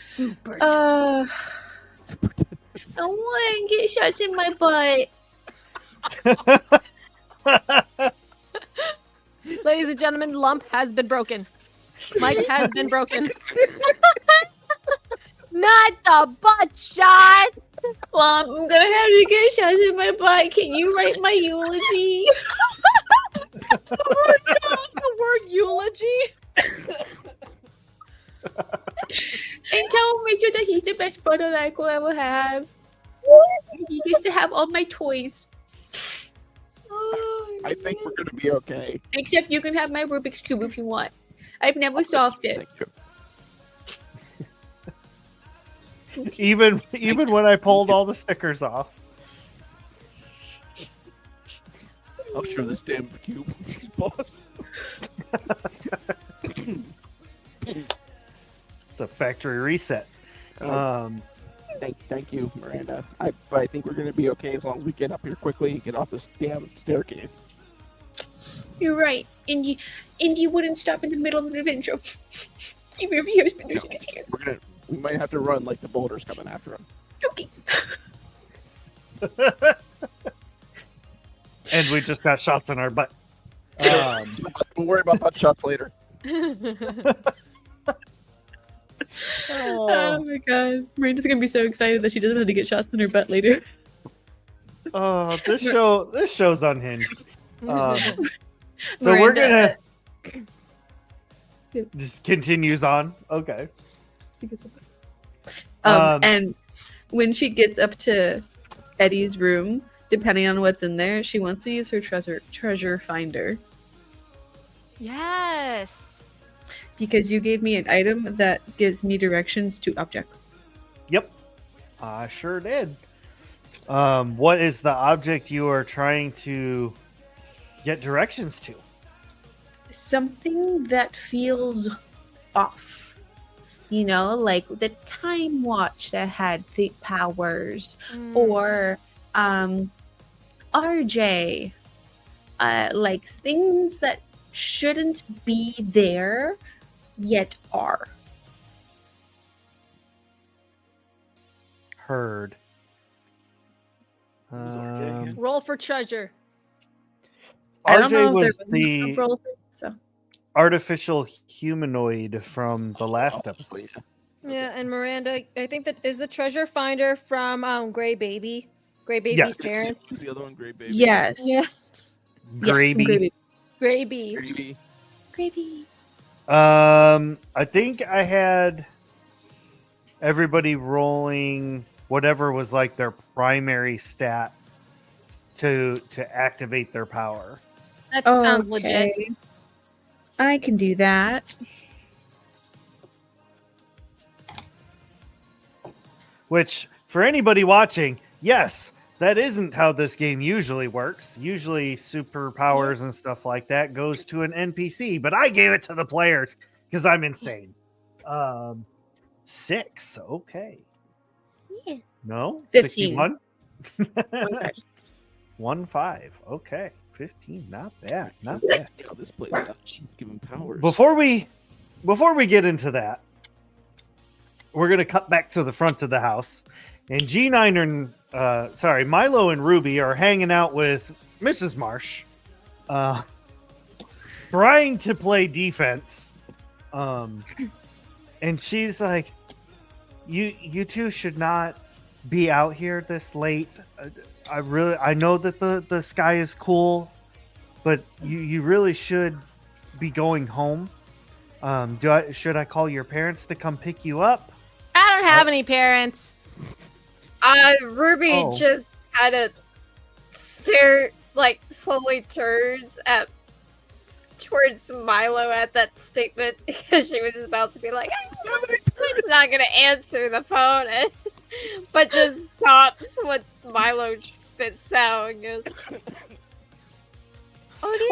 Super. Super I want to get shots in my butt. Ladies and gentlemen, Lump has been broken. Mike has been broken. Not the butt shot. Well, I'm gonna have to get shots in my butt. Can you write my eulogy? The word eulogy. And tell Richard that he's the best brother that I could ever have. He gets to have all my toys. I think we're gonna be okay. Except you can have my Rubik's Cube if you want. I've never solved it. Thank you. even when I pulled all the stickers off. I'll show this damn cube, boss. It's a factory reset. Thank you, Miranda. But I think we're gonna be okay as long as we get up here quickly and get off this damn staircase. You're right. Indy wouldn't stop in the middle of an adventure. Even if he hears me losing his hair. We might have to run like the boulders coming after him. Okay. And we just got shots in our butt. We'll worry about butt shots later. Oh my god. Miranda's gonna be so excited that she doesn't have to get shots in her butt later. Oh, this show's unhinged. So we're Miranda, gonna just continues on. Okay. she gets up. Um, And when she gets up to Eddie's room, depending on what's in there, she wants to use her treasure finder. Yes. Because you gave me an item that gives me directions to objects. Yep, I sure did. What is the object you are trying to get directions to? Something that feels off. You know, like the Time Watch that had the powers, Mm. or RJ, like things that shouldn't be there yet are. Heard. Who's RJ again? Roll for treasure. I don't know RJ if there was was a the roll thing, so artificial humanoid from the last Oh, episode. yeah. Yeah, and Miranda, I think that is the treasure finder from Gray Baby. Gray Baby's Yes. parents. Who's the other one? Great baby. yes, Yeah. Yes, from Gravy. Gravy. Gravy. Gravy. Gravy. I think I had everybody rolling whatever was like their primary stat to activate their power. That sounds legit. Okay. I can do that. Which, for anybody watching, yes, that isn't how this game usually works. Usually, superpowers and stuff like that goes to an NPC, but I gave it to the players because I'm insane. 6, okay. Yeah. No, 15. 61. 1-5, okay. 15, not bad, not bad. See how this plays out. She's given powers. Before we get into that, we're gonna cut back to the front of the house, and G9 and Milo and Ruby are hanging out with Mrs. Marsh, trying to play defense. And she's like, "You two should not be out here this late. I know that the sky is cool, but you really should be going home. Should I call your parents to come pick you up?" I don't have any parents. Ruby Oh. just kind of slowly turns towards Milo at that statement because she was about to be like, "It's not gonna answer the phone," but just stops once Milo spits out and goes, "Oh dear."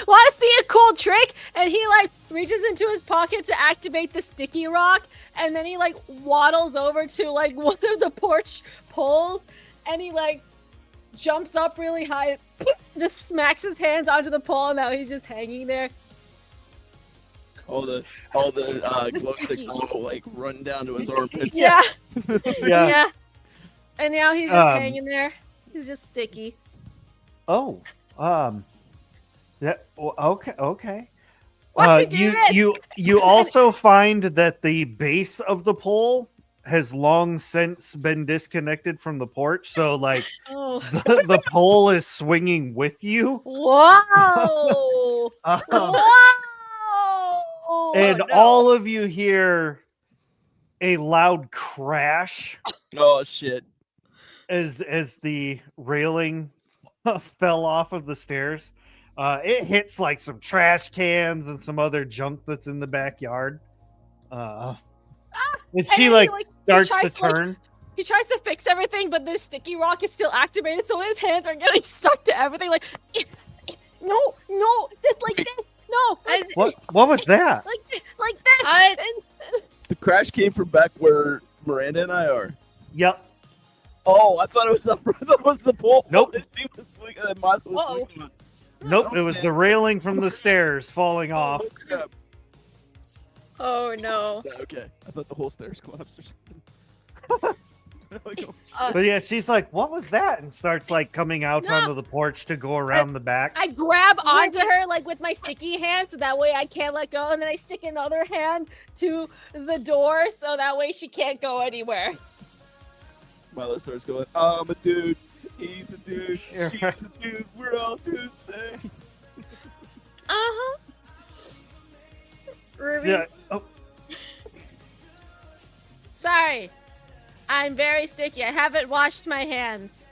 Want to see a cool trick? And he like reaches into his pocket to activate the sticky rock, and then he like waddles over to like one of the porch poles, and he like jumps up really high, just smacks his hands onto the pole, and now he's just hanging there. all the glow sticks all like run down to his armpits. Yeah, Yeah. yeah. And now he's just hanging there. He's just sticky. Oh, okay. Watch me do this. You also find that the base of the pole has long since been disconnected from the porch, so like Oh. the pole is swinging with you. Whoa! Um, Whoa! and no. all of you hear a loud crash Oh shit. as the railing fell off of the stairs. It hits like some trash cans and some other junk that's in the backyard. And she then like he starts tries to to, like, turn. He tries to fix everything, but the sticky rock is still activated, so his hands are getting stuck to everything. Like, no, just like Wait. this, no, like, What was that? like this. I- and- The crash came from back where Miranda and I are. Yep. Oh, I thought it was up. That was the pole. Nope. That she was swinging. That Milo was Whoa. swinging on. Nope. It was the railing from the stairs falling off. Oh, crap. "Oh no." Yeah, okay. I thought the whole stairs collapsed or something. Like, oh, But yeah, she's like, "What was that?" and starts like coming out No. onto the porch to go around the back. I grab onto her like with my sticky hand, so that way I can't let go, and then I stick another hand to the door, so that way she can't go anywhere. Milo starts going, I'm a dude. He's a dude. Yeah. She's a dude. We're all dudes. Eh? Uh-huh. Ruby's Yeah, oh, Sorry, I'm very sticky. I haven't washed my hands.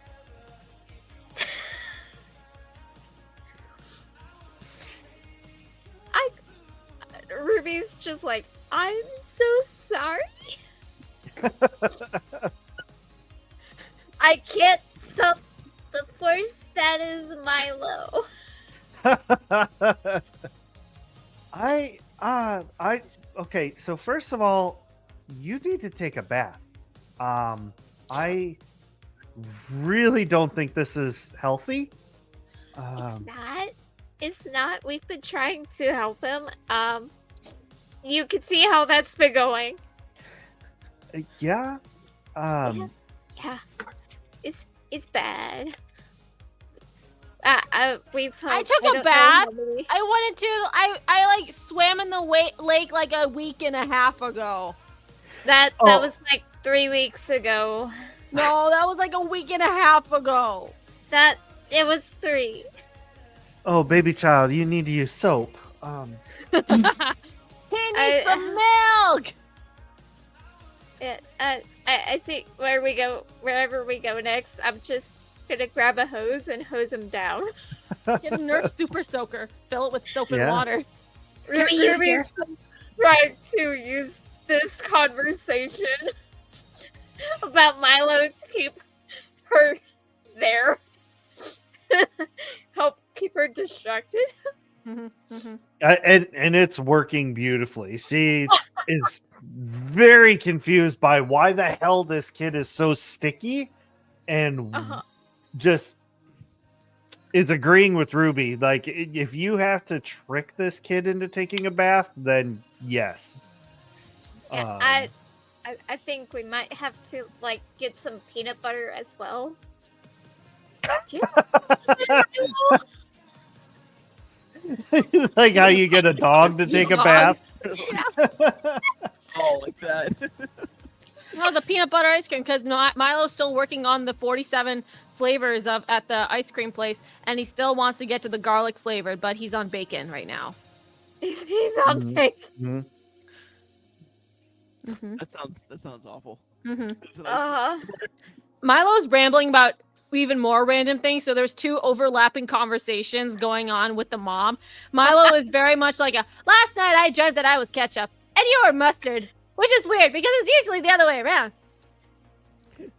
Ruby's just like, "I'm so sorry. I can't stop the force that is Milo." okay, so first of all, you need to take a bath. I really don't think this is healthy. It's not. It's not. We've been trying to help him. You can see how that's been going. Yeah. Yeah, it's bad. We've. I took a don't know bath. how many- I wanted to. I like swam in the lake like a week and a half ago. That Oh. was like 3 weeks ago. No, that was like a week and a half ago. That it was 3. Oh, baby child, you need to use soap. He needs some milk. Yeah, I think wherever we go next, I'm just gonna grab a hose and hose him down. Get a Nerf Super Soaker. Fill it with soap and Yeah. water. Can we use Ruby's trying to use this conversation about Milo to keep her there. Help keep her distracted. Mhm, mhm. And it's working beautifully. She is very confused by why the hell this kid is so sticky and Uh-huh. just is agreeing with Ruby. Like, if you have to trick this kid into taking a bath, then yes. Yeah, I think we might have to like get some peanut butter as well. Yeah. Like how you get a dog to take a bath. Oh, like that. No, the peanut butter ice cream because Milo's still working on the 47 flavors at the ice cream place, and he still wants to get to the garlic flavored, but he's on bacon right now. He's on Mhm. bake. Mhm. Mm-hmm. That sounds awful. Mm-hmm. It's a nice- Milo's rambling about even more random things, so there's 2 overlapping conversations going on with the mom. Milo is very much like last night I dreamt that I was ketchup and you were mustard, which is weird because it's usually the other way around.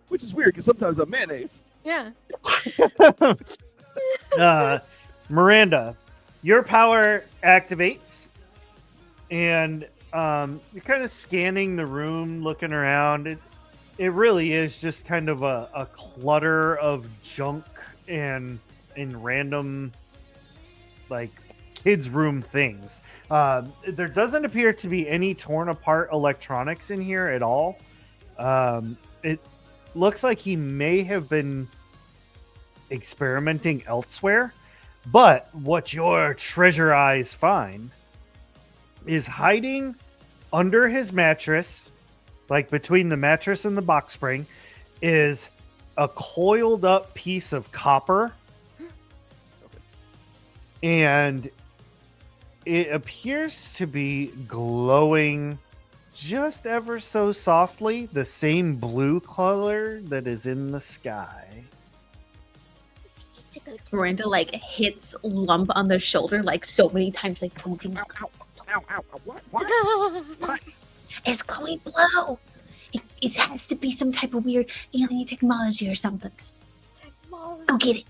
Which is weird because sometimes I'm mayonnaise. Yeah. Miranda, your power activates, and you're kind of scanning the room, looking around. It really is just kind of a clutter of junk and random, like, kids' room things. There doesn't appear to be any torn apart electronics in here at all. It looks like he may have been experimenting elsewhere, but what your treasure eyes find is hiding under his mattress, like between the mattress and the box spring, is a coiled up piece of copper. And it appears to be glowing just ever so softly, the same blue color that is in the sky. To go to Miranda like hits Lump on the shoulder like so many times, like pointing. What? It's glowing blue. It has to be some type of weird alien technology or something. technology. Go get it.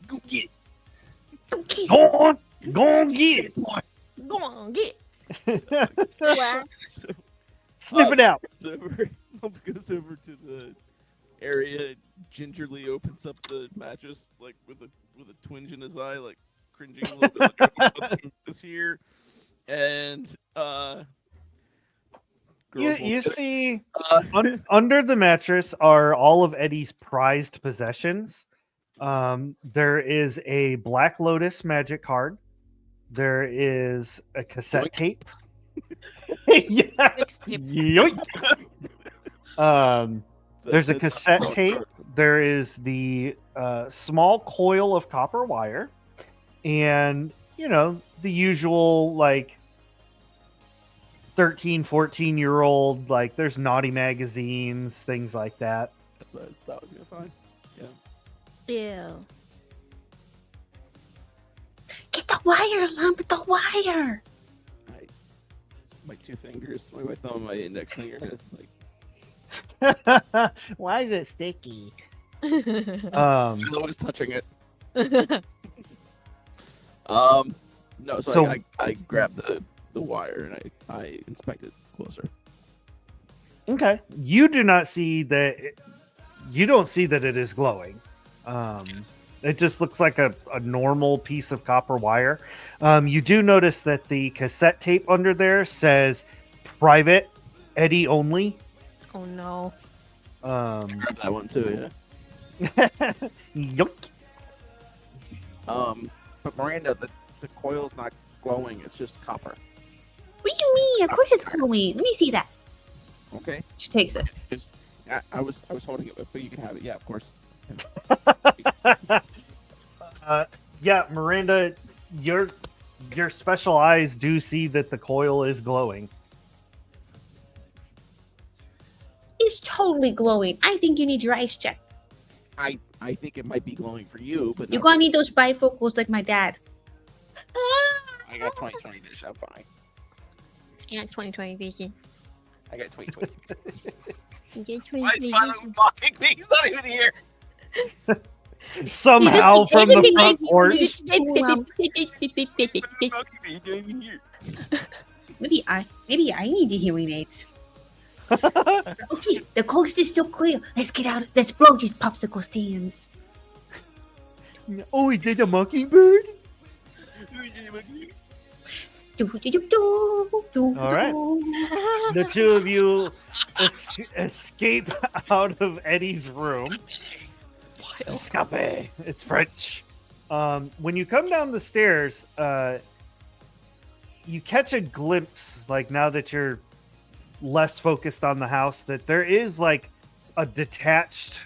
Go get it. Go get it. Go on, get it. Go on, get. What? So, Sniff it out. Lump goes over to the area, gingerly opens up the mattress, like with a twinge in his eye, like cringing a little bit. Like, what is here? And You see, uh, under the mattress are all of Eddie's prized possessions. There is a Black Lotus magic card. There is a cassette Yoink. tape. Yeah. Mixtape. Yoink. There's a cassette tape. There is the small coil of copper wire, and the usual, like, 13, 14-year-old, like, there's naughty magazines, things like that. That's what I thought I was gonna find. Ew. Get the wire, Lump. The wire. My 2 fingers, my thumb and my index finger is like Why is it sticky? I'm always touching it. No, so, So- I grab the the wire and I inspect it closer. Okay. You do not see that. You don't see that it is glowing. It just looks like a normal piece of copper wire. You do notice that the cassette tape under there says private Eddie only. Oh no. Grab that one too, Yup. But Miranda, the coil's not glowing. It's just copper. What do you mean? Of course it's glowing. Let me see that. Okay. She takes it. Just, I was holding it, but you can have it. Yeah, of course. Yeah, Miranda, your special eyes do see that the coil is glowing. It's totally glowing. I think you need your eyes checked. I think it might be glowing for you, but You're not gonna for need those bifocals like my dad. I got 20/20 vision. I'm fine. Yeah, 2020 vision. I got 20/20 vision. You get Why is 2020 Milo vision. mocking me? He's not even here. Somehow from the front porch. He's mocking me. He's not even here. Maybe I need the hearing aids. Okay, the coast is still clear. Let's get out. Let's blow these popsicle stands. Oh, he did a mockingbird? All right. The two of you escape out of Eddie's room. Escape. It's French. When you come down the stairs, you catch a glimpse, like now that you're less focused on the house, that there is like a detached,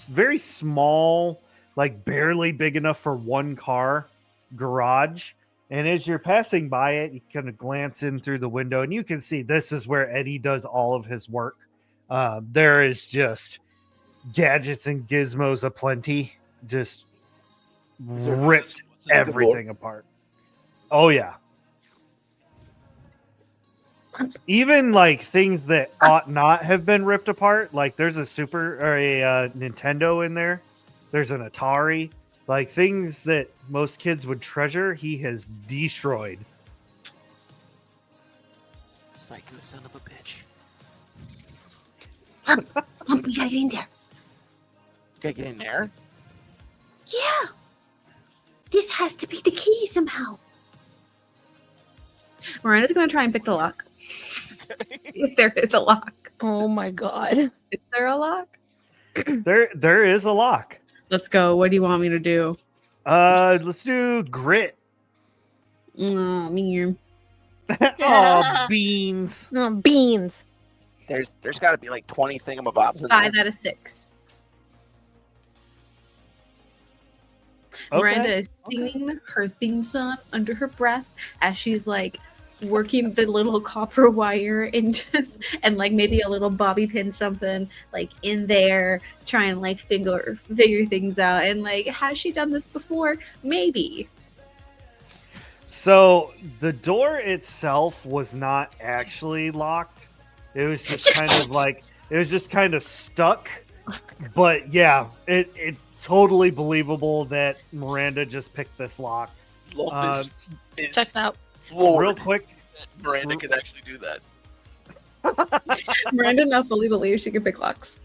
very small, like barely big enough for one car garage. And as you're passing by it, you kind of glance in through the window and you can see this is where Eddie does all of his work. There is just gadgets and gizmos aplenty, just ripped everything apart. Oh, yeah. Even like things that ought not have been ripped apart, like there's a Nintendo in there, there's an Atari, like things that most kids would treasure, he has destroyed. Psycho son of a bitch. We gotta get in there. Gotta get in there. Yeah. This has to be the key somehow. Miranda's gonna try and pick the lock. If there is a lock. Oh my god. Is there a lock? There is a lock. Let's go. What do you want me to do? Let's do grit. Oh, me. Oh, beans. Oh, beans. There's got to be like 20 thingamabobs in 5 there. out of 6. Okay. Miranda is singing her theme song under her breath as she's like working the little copper wire into and like maybe a little bobby pin something like in there, trying to like figure things out. And like, has she done this before? Maybe. So the door itself was not actually locked. It was just kind of stuck. But yeah, it totally believable that Miranda just picked this lock. Lumpus is Checks out. floored Real quick, that Miranda could actually do that. Miranda now fully believes she can pick locks.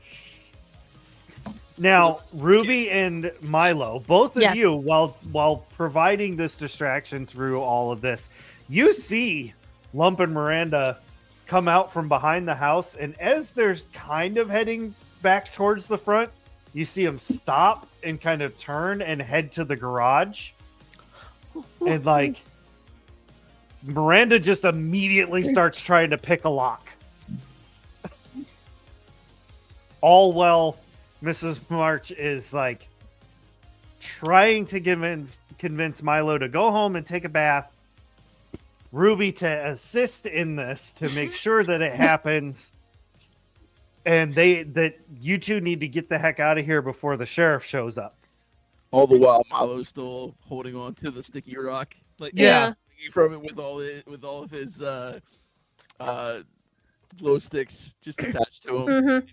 now Ruby and Milo, both of Yes. you, while providing this distraction through all of this, you see Lump and Miranda come out from behind the house, and as they're kind of heading back towards the front, you see them stop and kind of turn and head to the garage. And like Miranda just immediately starts trying to pick a lock. All while Mrs. March is like trying to convince Milo to go home and take a bath. Ruby to assist in this to make sure that it happens. And that you two need to get the heck out of here before the sheriff shows up. All the while, Milo's still holding on to the sticky rock, like Yeah. hanging from it with all of his glow sticks just attached to him.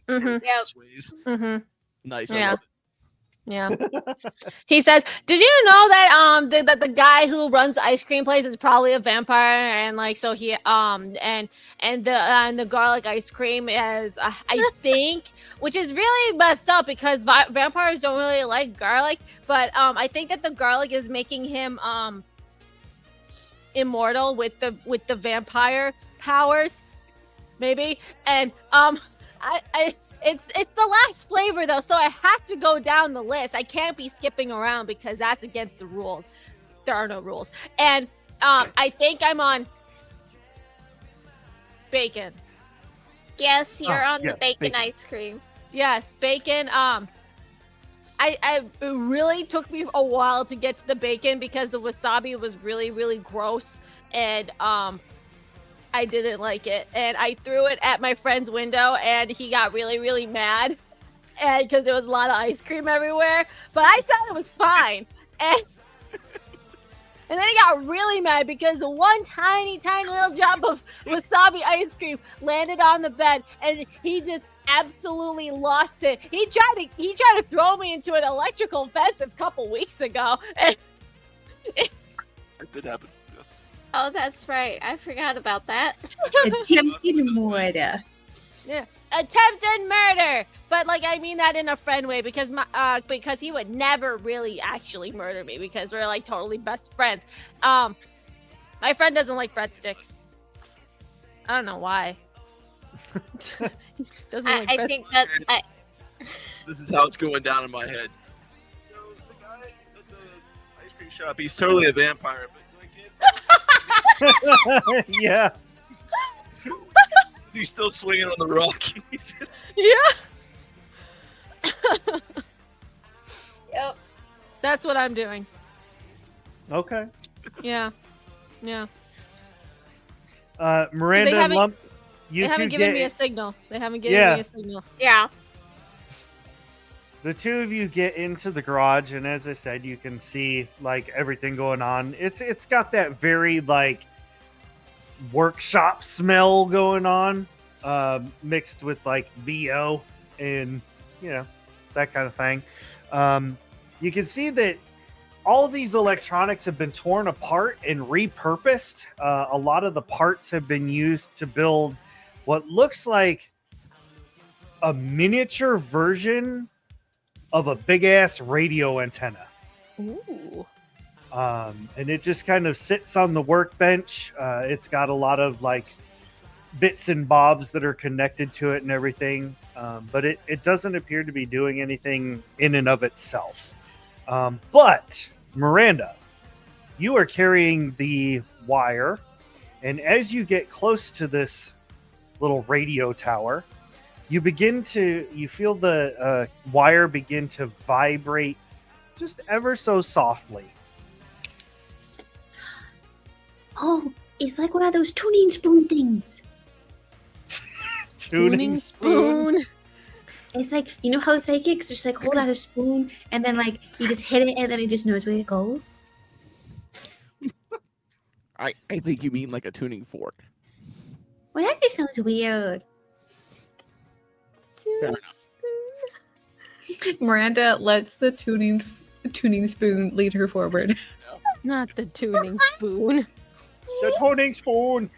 Mm-hmm. Various ways. Mm-hmm. Nice. Yeah. I love Yeah. He says, "Did you know that the guy who runs the ice cream place is probably a vampire, and like so he and the garlic ice cream is I think, which is really messed up because vampires don't really like garlic, but I think that the garlic is making him immortal with the vampire powers, maybe, and It's the last flavor though, so I have to go down the list. I can't be skipping around because that's against the rules. There are no rules. And I think I'm on bacon. Yes, you're on yes, the bacon bacon. ice cream. Yes, bacon. It really took me a while to get to the bacon because the wasabi was really, really gross, and I didn't like it, and I threw it at my friend's window, and he got really, really mad, and because there was a lot of ice cream everywhere. But I thought it was fine, and then he got really mad because the one tiny, tiny little drop of wasabi ice cream landed on the bed, and he just absolutely lost it. He tried to throw me into an electrical fence a couple weeks ago, and It did happen. Yes. Oh, that's right. I forgot about that. Attempted murder. attempted murder. But like I mean that in a friend way because because he would never really actually murder me because we're like totally best friends. My friend doesn't like breadsticks. I don't know why. Doesn't like I think that This is how it's going down in my head. So the guy at the ice cream shop, he's totally a vampire, but like, Yeah. is he still swinging on the rock? He just- Yeah. Yep. That's what I'm doing. Okay. Yeah. Yeah. Miranda and haven't- Lump, They you two haven't given get me a signal. They haven't given Yeah. me a signal. Yeah. the two of you get into the garage, and as I said, you can see like everything going on. It's got that very like workshop smell going on, mixed with like VO and that kind of thing. You can see that all these electronics have been torn apart and repurposed. A lot of the parts have been used to build what looks like a miniature version of a big ass radio antenna. Ooh. And it just kind of sits on the workbench. It's got a lot of like bits and bobs that are connected to it and everything. But it doesn't appear to be doing anything in and of itself. But Miranda, you are carrying the wire, and as you get close to this little radio tower, you feel the wire begin to vibrate just ever so softly. Oh, it's like one of those tuning spoon things. Tuning spoon. It's like, you know how the psychics just like hold out a spoon and then like you just hit it and then it just knows where to go? I think you mean like a tuning fork. Well, that just sounds weird. Fair enough. Miranda lets the tuning spoon lead her forward. Not the tuning spoon. The tuning spoon.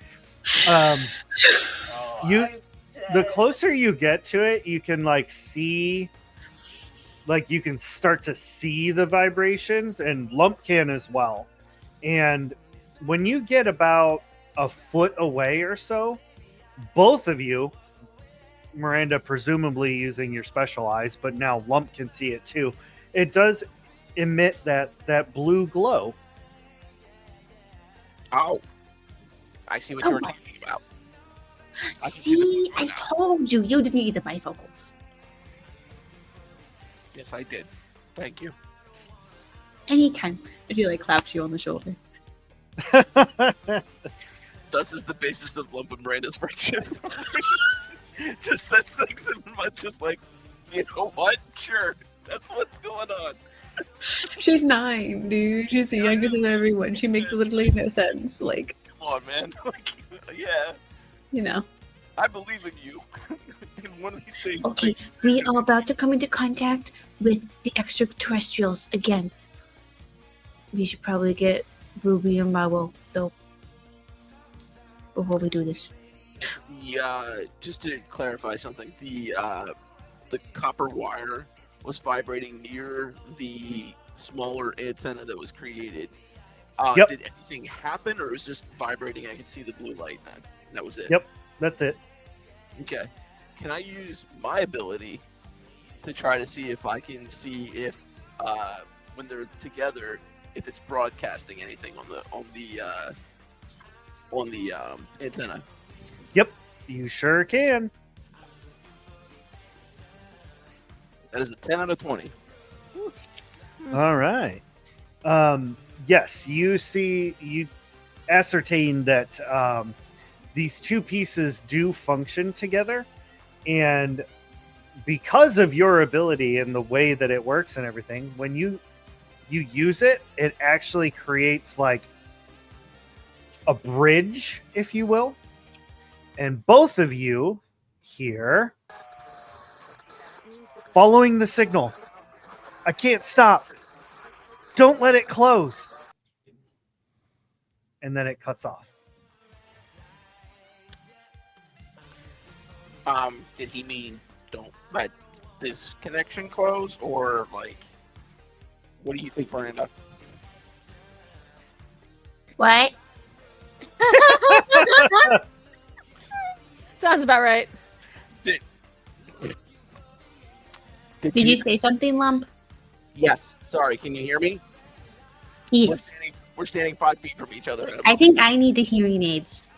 The closer you get to it, you can you can start to see the vibrations, and Lump can as well. And when you get about a foot away or so, both of you, Miranda presumably using your special eyes, but now Lump can see it too. It does emit that blue glow. Oh, I see what you were talking about. I can see See, the I now. told you, you just need the bifocals. Yes, I did. Thank you. Anytime. And she like claps you on the shoulder. Thus is the basis of Lump and Miranda's friendship. just sets things in my just like, you know what? Sure, that's what's going on. She's 9, dude. She's the youngest of everyone. She makes literally no sense. Like, Come on, man. Like, yeah, you know. I believe in you. One of these days. Okay, we are about to come into contact with the extraterrestrials again. We should probably get Ruby and Marvel though before we do this. Just to clarify something, the copper wire was vibrating near the smaller antenna that was created. Yep. Did anything happen, or it was just vibrating? I could see the blue light. Then that was it. Yep. That's it. Okay. Can I use my ability to try to see if I can see if when they're together, if it's broadcasting anything on the antenna? Yep. You sure can. That is a 10 out of 20. All right. Yes, you ascertain that these two pieces do function together, and because of your ability and the way that it works and everything, when you use it, it actually creates like a bridge, if you will. And both of you here following the signal. I can't stop. Don't let it close. And then it cuts off. Did he mean don't let this connection close, or like, what do you think, Miranda? What? Sounds about right. Did Did you say something, Lump? Yes. Sorry. Can you hear me? Yes. We're standing 5 feet from each other. I think I need the hearing aids.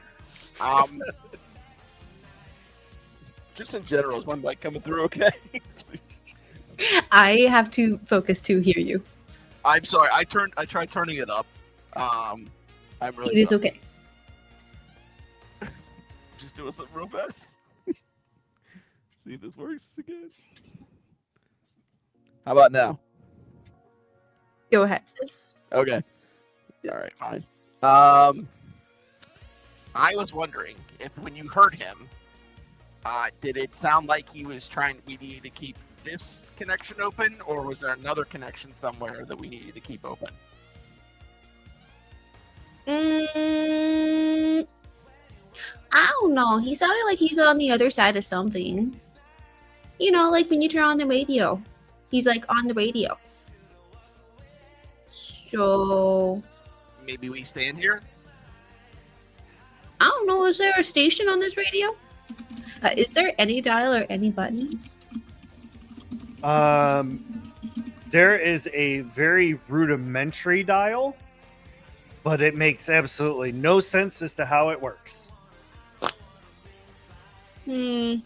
Just in general, is my mic coming through okay? I have to focus to hear you. I'm sorry. I tried turning it up. I'm really It is sorry. okay. Just doing something real fast. See if this works again. How about now? Go ahead. Okay. All right, fine. I was wondering if when you heard him, did it sound like he was we needed to keep this connection open, or was there another connection somewhere that we needed to keep open? I don't know. He sounded like he's on the other side of something. You know, like when you turn on the radio. He's like on the radio. So, Maybe we stand here? I don't know. Is there a station on this radio? Is there any dial or any buttons? There is a very rudimentary dial, but it makes absolutely no sense as to how it works. Well,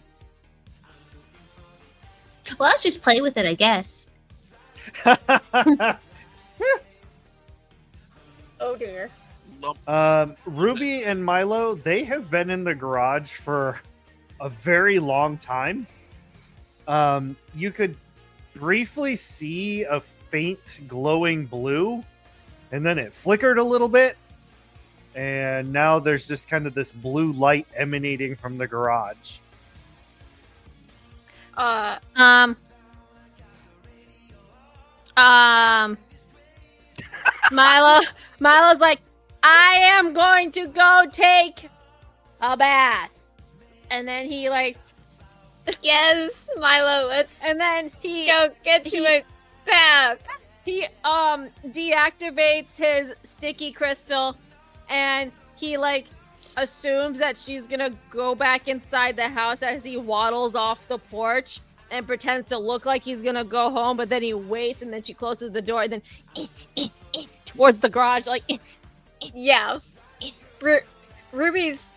let's just play with it, I guess. Oh dear. Ruby and Milo, they have been in the garage for a very long time. You could briefly see a faint glowing blue, and then it flickered a little bit, and now there's just kind of this blue light emanating from the garage. Milo's like, I am going to go take a bath. And then he like, Yes, Milo, let's and then he go get you a bath. he deactivates his sticky crystal, and he like assumes that she's gonna go back inside the house as he waddles off the porch and pretends to look like he's gonna go home, but then he waits, and then she closes the door, and then towards the garage, like Yeah. Ruby's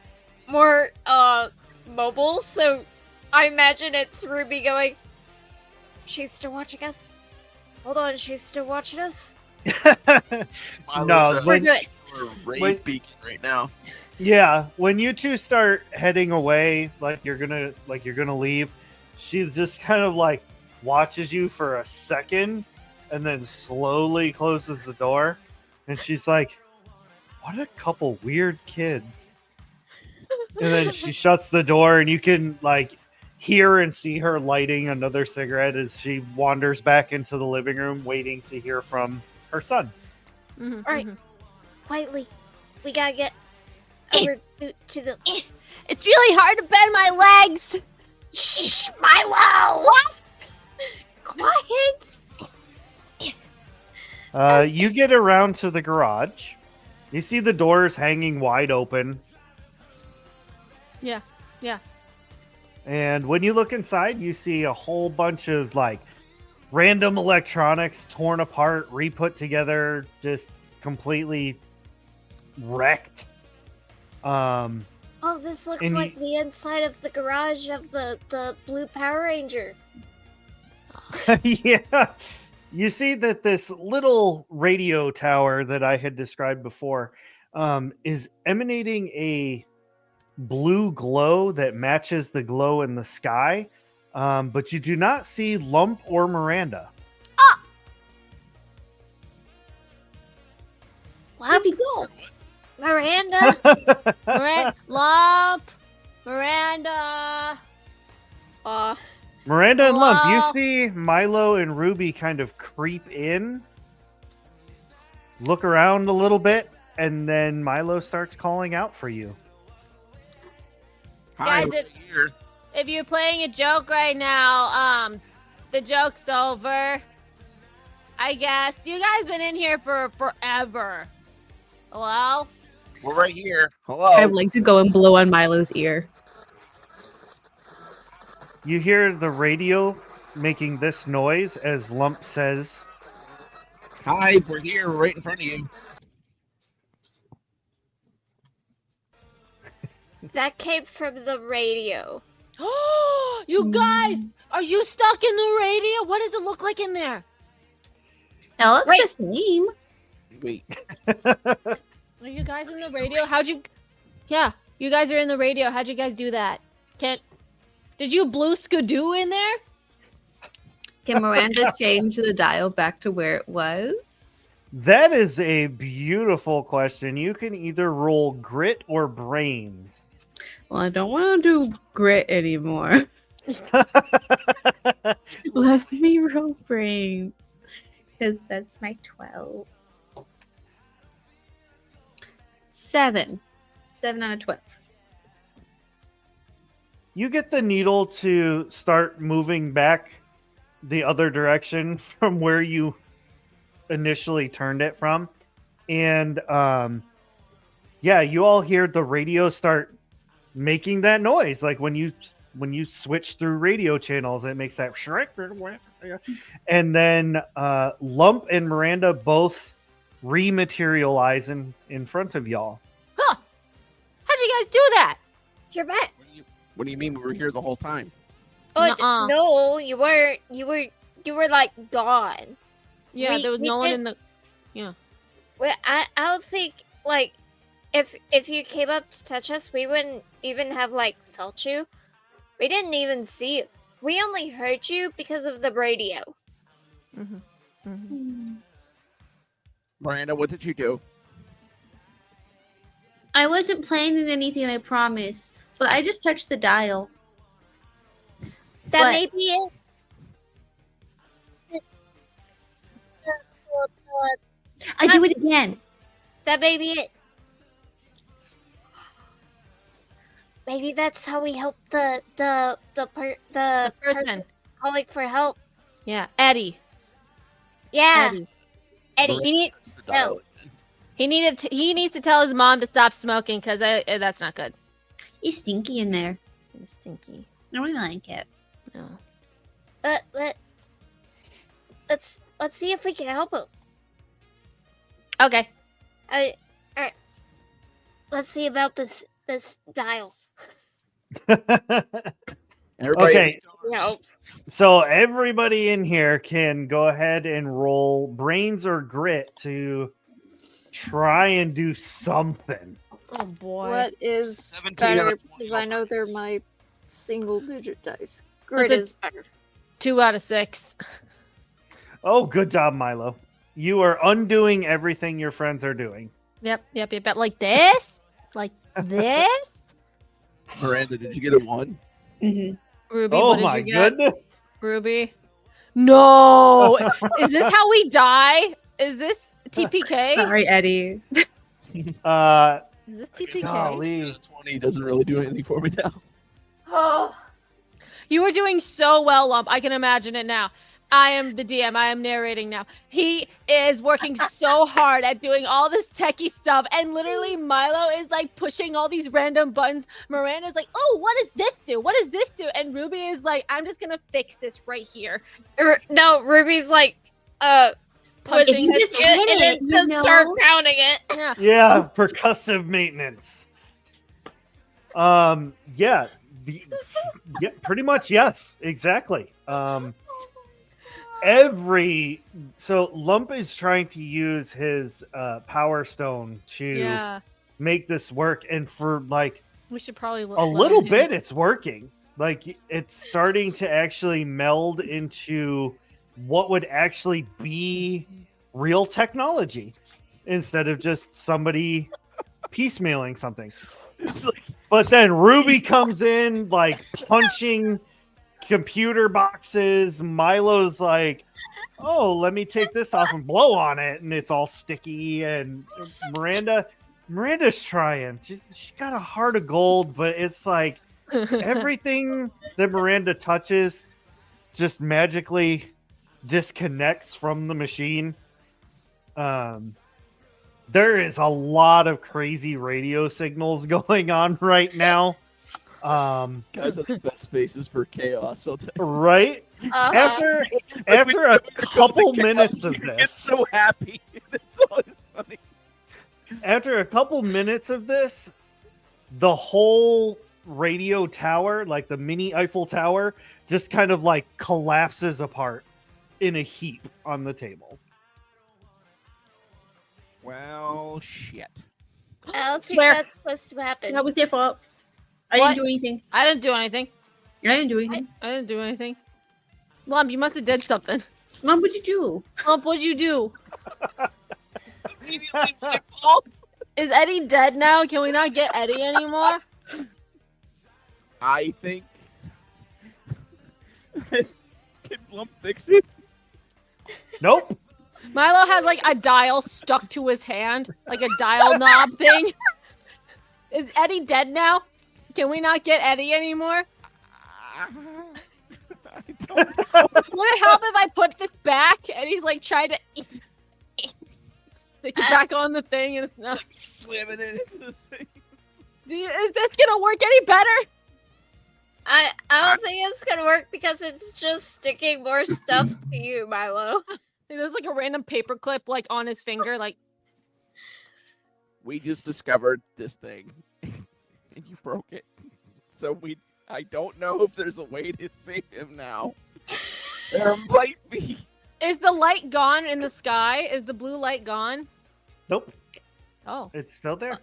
more mobile, so I imagine it's Ruby going, she's still watching us? Hold on, she's still watching us? No, We're good. Rave beacon right now. Yeah, when you two start heading away, like you're gonna leave, she just kind of like watches you for a second and then slowly closes the door, and she's like, what a couple weird kids. And then she shuts the door, and you can like hear and see her lighting another cigarette as she wanders back into the living room, waiting to hear from her son. Mhm, Right. mhm. Quietly. We gotta get over to the. It's really hard to bend my legs. Shh, Milo! What? Quiet. You get around to the garage. You see the doors hanging wide open. Yeah. And when you look inside, you see a whole bunch of like random electronics torn apart, re-put together, just completely wrecked. Oh, this looks And like the inside of the garage of the blue Power Ranger. Yeah. You see that this little radio tower that I had described before is emanating a blue glow that matches the glow in the sky. But you do not see Lump or Miranda. Where'd he go? Miranda? Lump. Miranda. Miranda and Lump, you Hello? see Milo and Ruby kind of creep in, look around a little bit, and then Milo starts calling out for you. Hi, Guys, we're here. If you're playing a joke right now, the joke's over. I guess you guys been in here for forever. Hello? We're right here. Hello. I would like to go and blow on Milo's ear. You hear the radio making this noise as Lump says, Hi, we're here, right in front of you. That came from the radio. You guys, are you stuck in the radio? What does it look like in there? It looks Wait. the same. Wait. Are you guys in the radio? Yeah, you guys are in the radio. How'd you guys do that? Did you blue skidoo in there? Can Miranda change the dial back to where it was? that is a beautiful question. You can either roll grit or brains. Well, I don't want to do grit anymore. Let me roll brains. Because that's my 12. 7. 7 out of 12. You get the needle to start moving back the other direction from where you initially turned it from. And yeah, you all hear the radio start making that noise. Like when you switch through radio channels, it makes that shrek. And then Lump and Miranda both rematerialize in front of y'all. Huh? How'd you guys do that? You're back. What do you mean we were here the whole time? Oh, Nuh-uh. no, you weren't. You were like gone. Yeah, We- there was we no one did- in the. Well, I don't think like if you came up to touch us, we wouldn't even have like felt you. We didn't even see you. We only heard you because of the radio. Miranda, what did you do? I wasn't planning anything, I promise. But I just touched the dial. That What? may be it. I do it again. That may be it. Maybe that's how we help the Person. calling for help. Yeah, Eddie. Yeah, Eddie. Eddie. He need. That's the dial. He needs to tell his mom to stop smoking because that's not good. It's stinky in there. It's stinky. I don't really like it. No. Let's see if we can help him. Okay. All right. Let's see about this dial. Everybody, Okay. No. So everybody in here can go ahead and roll brains or grit to try and do something. Oh boy. What is 17 out better? of Because I know they're my single-digit dice. What's Grit it? is better. 2 out of 6. Oh, good job, Milo. You are undoing everything your friends are doing. Yep. Like this? Like this? Miranda, did you get a 1? Mm-hmm. Ruby, Oh what did my you get? goodness. Ruby. No. Is this how we die? Is this TPK? Sorry, Eddie. Is this TPK? Golly. 20 doesn't really do anything for me now. Oh. You were doing so well, Lump. I can imagine it now. I am the DM. I am narrating now. He is working so hard at doing all this techie stuff, and literally Milo is like pushing all these random buttons. Miranda's like, "Oh, what does this do? What does this do?" And Ruby is like, "I'm just gonna fix this right here." No, Ruby's like, Punching pushing just it, hit and then it, just you start know? pounding it. Yeah. Yeah, percussive maintenance. Yeah, yeah, pretty much yes, exactly. So Lump is trying to use his Power Stone to Yeah. make this work, and for like We should probably a little bit, it's working. Like it's starting to actually meld into what would actually be real technology instead of just somebody piecemealing something. It's like, But then Ruby comes in like punching computer boxes. Milo's like, "Oh, let me take this off and blow on it," and it's all sticky. And Miranda's trying. She got a heart of gold, but it's like everything that Miranda touches just magically disconnects from the machine. There is a lot of crazy radio signals going on right now. guys are the best faces for chaos. I'll tell you. Right? After a couple minutes of Get this, so happy. That's always funny. after a couple minutes of this, the whole radio tower, like the mini Eiffel Tower, just kind of like collapses apart in a heap on the table. Well, shit. I don't think Swear. that's supposed to happen. That was their fault. I What? didn't do anything. I didn't do anything. I didn't do anything. I didn't do anything. Lump, you must have did something. Mom, what'd you do? Lump, what'd you do? Immediately my fault. Is Eddie dead now? Can we not get Eddie anymore? I think. Can Lump fix it? Nope. Milo has like a dial stuck to his hand, like a dial knob thing. Is Eddie dead now? Can we not get Eddie anymore? I don't know. Would it help if I put this back and he's like trying to stick it back on the thing? And it's It's not. like slamming it into the thing. Is this gonna work any better? I don't think it's gonna work because it's just sticking more stuff to you, Milo. There's like a random paper clip like on his finger, like We just discovered this thing, and you broke it. So I don't know if there's a way to save him now. There might be. is the light gone in the sky? Is the blue light gone? Nope. Oh. It's still there.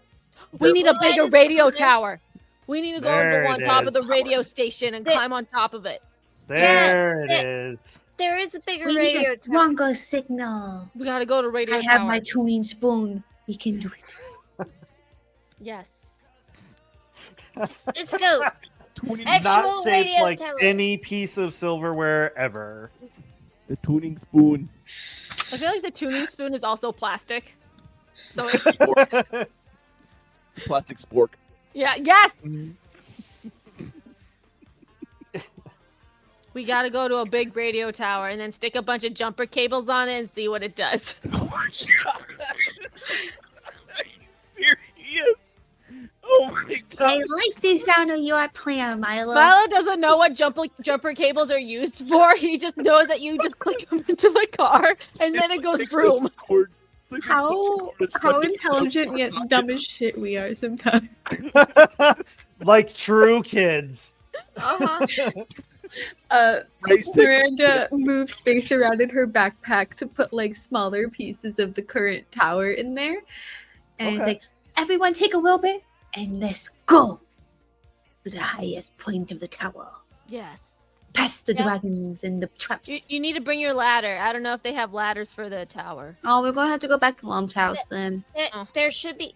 We need a blue light bigger is radio still there. tower. We need to go and There go on it top of the is. radio station and There- climb on top of it. There it yeah. is. There is a bigger We need radio a tower. stronger signal. We gotta go to radio I tower. have my tuning spoon. We can do it. Yes. Let's go. Tuning, Actual Not shaped radio like tower. any piece of silverware ever. the tuning spoon. I feel like the tuning spoon is also plastic. So it's, It's a plastic spork. yeah, yes. We gotta go to a big radio tower and then stick a bunch of jumper cables on it and see what it does. Oh my god! Are you serious? Oh my I god! like the sound of your plan, Milo. Milo doesn't know what jumper cables are used for. He just knows that you just click them into the car and then it goes vroom. How intelligent yet dumb as shit we are sometimes. Like true kids. Miranda moves space around in her backpack to put like smaller pieces of the current tower in there. And it's Okay. like, everyone take a little bit and let's go to the highest point of the tower. Yes. Past the Yeah. dragons and the traps. You need to bring your ladder. I don't know if they have ladders for the tower. Oh, we're gonna have to go back to Lump's house then. There should be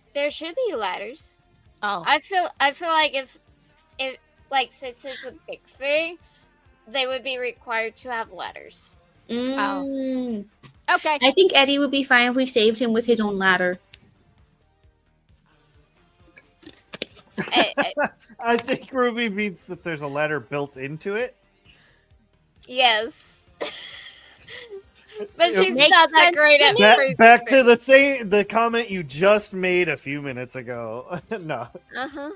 ladders. Oh. I feel like if like since it's a big thing, they would be required to have letters. Mm. Okay. I think Eddie would be fine if we saved him with his own ladder. I think Ruby means that there's a ladder built into it. Yes. But she's Makes not that sense great to at me. phrasing Back to things. the comment you just made a few minutes ago. No. Uh-huh.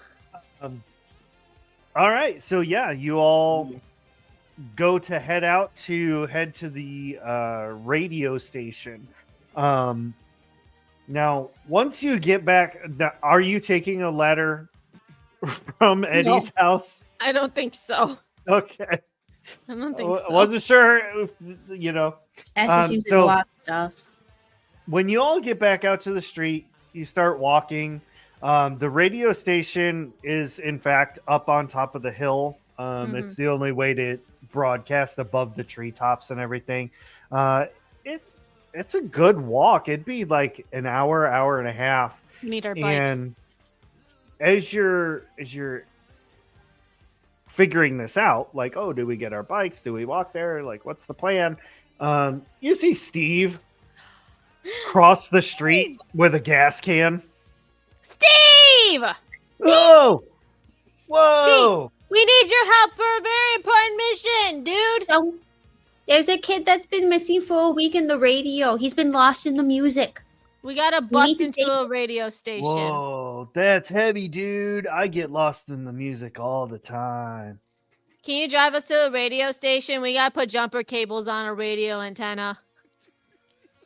All right, so yeah, you all go to head to the radio station. Now, once you get back, are you taking a ladder from Eddie's house? I don't think so. Okay, I don't think so. wasn't sure. If, you know, As he seems to so- go off stuff. when you all get back out to the street, you start walking. The radio station is, in fact, up on top of the hill. It's the only way to broadcast above the treetops and everything. It's a good walk. It'd be like an hour and a half. Meet our bikes. And as you're figuring this out, like, oh, do we get our bikes? Do we walk there? Like, what's the plan? You see Steve cross the street with a gas can. Steve! Whoa! Whoa! We need your help for a very important mission, dude. So, there's a kid that's been missing for a week in the radio. He's been lost in the music. We gotta We bust need to into save- a radio station. Whoa, that's heavy, dude. I get lost in the music all the time. Can you drive us to the radio station? We gotta put jumper cables on a radio antenna.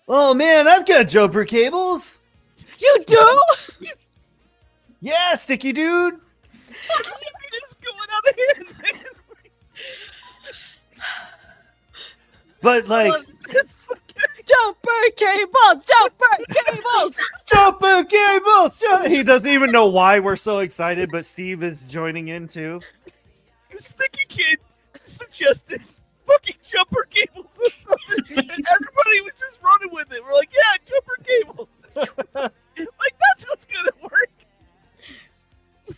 Oh man, I've got jumper cables. You do? Yeah, sticky dude. It's going out of hand, man. But like Jumper cables! Jumper cables! jumper cables. He doesn't even know why we're so excited, but Steve is joining in too. The sticky kid suggested fucking jumper cables or something, and everybody was just running with it. We're like, yeah, jumper cables. Like, that's what's gonna work. We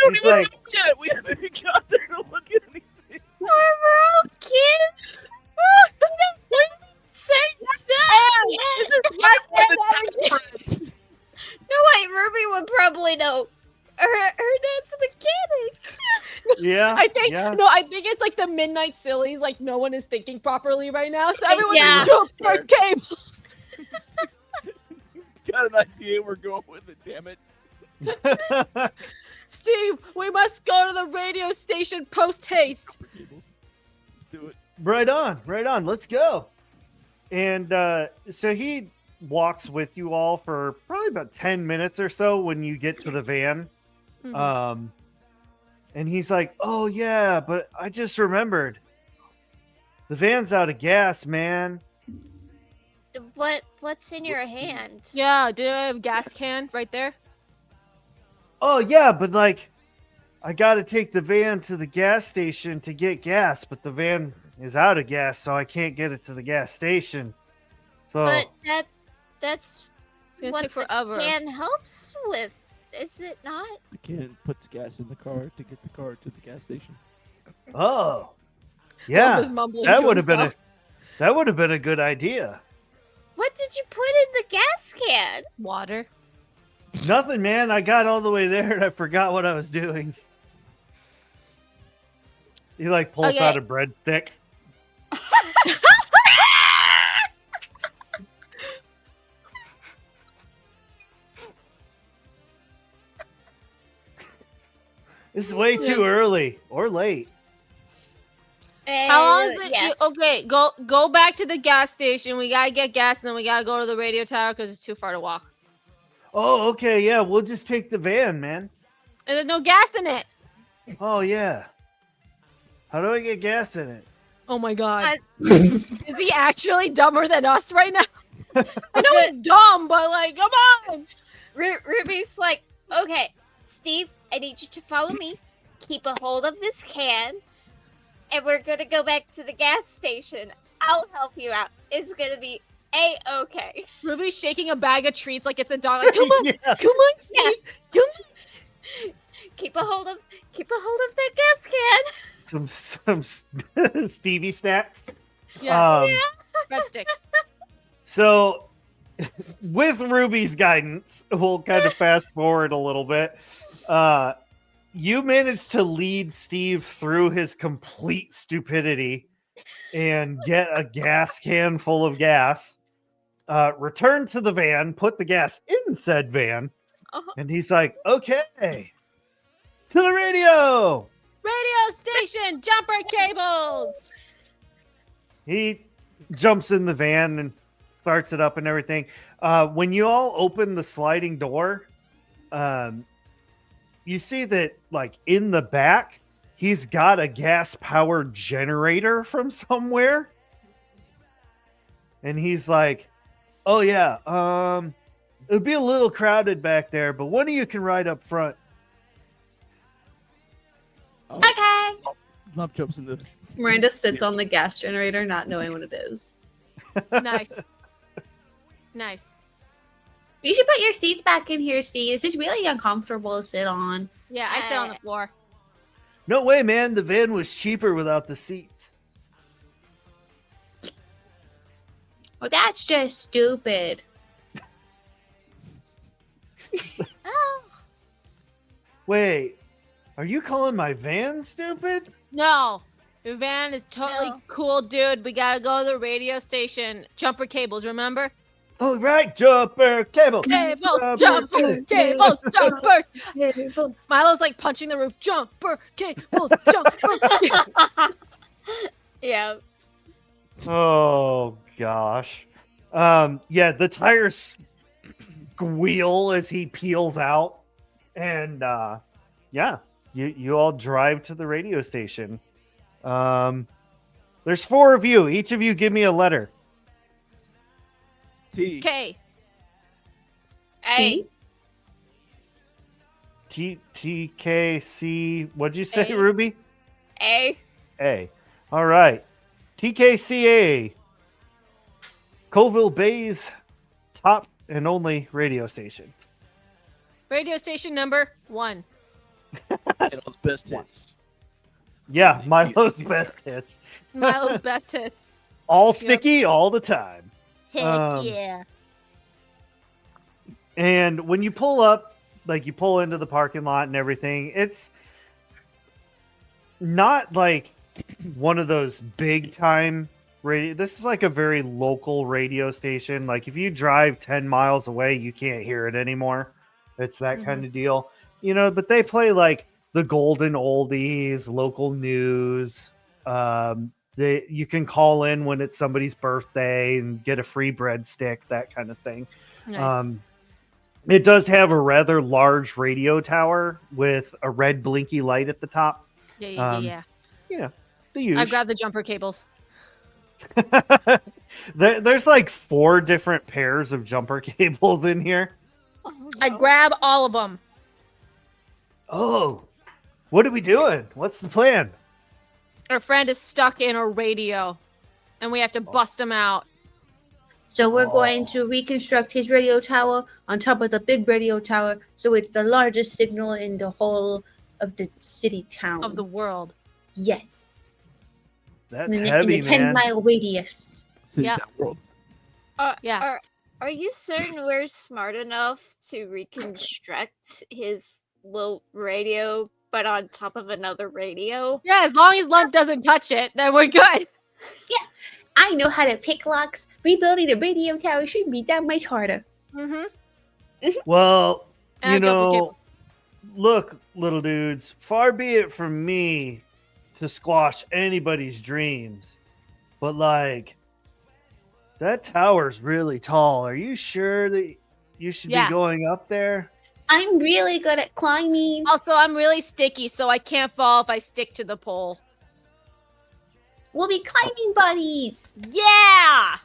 don't He's even like- know yet. We haven't even got there to look at anything. We're all kids. Saying stuff. This is No, wait, Ruby would probably know. Her dad's a mechanic. Yeah, I think yeah. no, I think it's like the midnight sillies. Like no one is thinking properly right now, so everyone's Yeah. jumper cables. Got an idea. We're going with it. Damn it. Steve, we must go to the radio station post haste. Jumper cables. Let's do it. Right on, right on. Let's go. And so he walks with you all for probably about 10 minutes or so when you get to the van. And he's like, oh yeah, but I just remembered. The van's out of gas, man. What's in your hand? Yeah, do I have a gas can right there? Oh yeah, but like I gotta take the van to the gas station to get gas, but the van is out of gas, so I can't get it to the gas station. So But that's It's gonna what take the forever. can helps with, is it not? The kid puts gas in the car to get the car to the gas station. oh. Yeah. Just mumbling That to would have been himself. that would have been a good idea. What did you put in the gas can? Water. Nothing, man. I got all the way there and I forgot what I was doing. He like pulls Okay. out a breadstick. It's way too early or late. How long is it? Yes. Okay, go back to the gas station. We gotta get gas, and then we gotta go to the radio tower because it's too far to walk. Oh, okay, yeah. We'll just take the van, man. And there's no gas in it. Oh yeah. How do I get gas in it? Oh my god. Is he actually dumber than us right now? I know he's dumb, but like, come on. Ruby's like, okay, Steve, I need you to follow me. Keep a hold of this can, and we're gonna go back to the gas station. I'll help you out. It's gonna be A-okay. Ruby's shaking a bag of treats like it's a dog. Like, come on, Yeah. come on, Steve. Come on. keep a hold of that gas can. some Stevie snacks. Yes. Um, Breadsticks. So, with Ruby's guidance, we'll kind of fast forward a little bit. You managed to lead Steve through his complete stupidity and get a gas can full of gas. Return to the van, put the gas in said van, Uh-huh. and he's like, "Okay, to the radio." Radio station, jumper cables. He jumps in the van and starts it up and everything. When you all open the sliding door, you see that, like, in the back, he's got a gas-powered generator from somewhere. And he's like, "Oh, yeah, it'll be a little crowded back there, but one of you can ride up front." Oh, Okay. Lump jumps in the. Miranda sits on the gas generator, not knowing what it is. Nice. Nice. You should put your seats back in here, Steve. This is really uncomfortable to sit on. Yeah, I sit on the floor. No way, man. The van was cheaper without the seats. Well, that's just stupid. Oh, Wait, are you calling my van stupid? No. Your van is totally No. cool, dude. We gotta go to the radio station. Jumper cables, remember? Oh, right, jumper cable. Cables, Jumper jumper cables, jumper. Milo's like punching the roof. Jumper cables, jumper. yeah. Oh gosh. Yeah, the tires squeal as he peels out, and yeah, you all drive to the radio station. There's 4 of you. Each of you give me a letter. T. K. See? T K C. What'd you say, A. Ruby? A. A. All right. TKCA. Colville Bay's top and only radio station. Radio station number 1. And all the best hits. Yeah, Milo's best hits. Milo's best hits. All sticky all the time. Heck yeah. And when you pull up, like you pull into the parking lot and everything, it's not like one of those big time radio. This is like a very local radio station. Like if you drive 10 miles away, you can't hear it anymore. It's that kind of deal. You know, but they play like the golden oldies, local news. You can call in when it's somebody's birthday and get a free breadstick, that kind of thing. Nice. It does have a rather large radio tower with a red blinky light at the top. Yeah. You know, the usual. I grabbed the jumper cables. There's like 4 different pairs of jumper cables in here. Oh, I no. grab all of them. Oh, what are we doing? What's the plan? Our friend is stuck in a radio, and we have to bust him out. So we're going to reconstruct his radio tower on top of the big radio tower, so it's the largest signal in the whole of the city town. Of the world. Yes. That's in heavy, a 10 man. mile radius. City Yeah. Town World. Yeah. Are you certain we're smart enough to reconstruct his little radio, but on top of another radio? Yeah, as long as Lump doesn't touch it, then we're good. I know how to pick locks. Rebuilding a radio tower shouldn't be that much harder. Mm-hmm. Well, And you a jumper know, cable. look, little dudes, far be it from me to squash anybody's dreams, but like, that tower's really tall. Are you sure that you should Yeah. be going up there? I'm really good at climbing. Also, I'm really sticky, so I can't fall if I stick to the pole. We'll be climbing buddies. Yeah!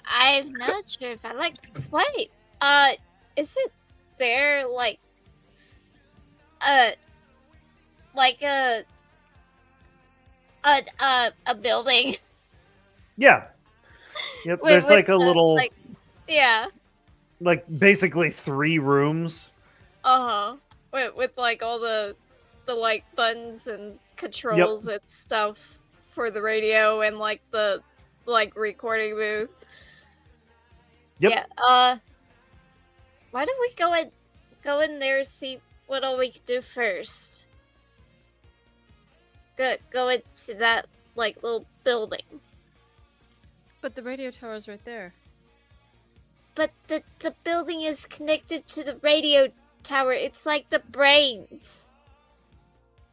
I'm not sure if I like. Wait, isn't there like a building? Yeah. Yep. with- There's with like a the, little, yeah, like basically 3 rooms. with like all the the like buttons and controls and stuff for the radio and like the like recording booth. Yep. Yeah. Why don't we go in there, see what all we can do first? Go into that like little building. But the radio tower's right there. But the building is connected to the radio tower. It's like the brains.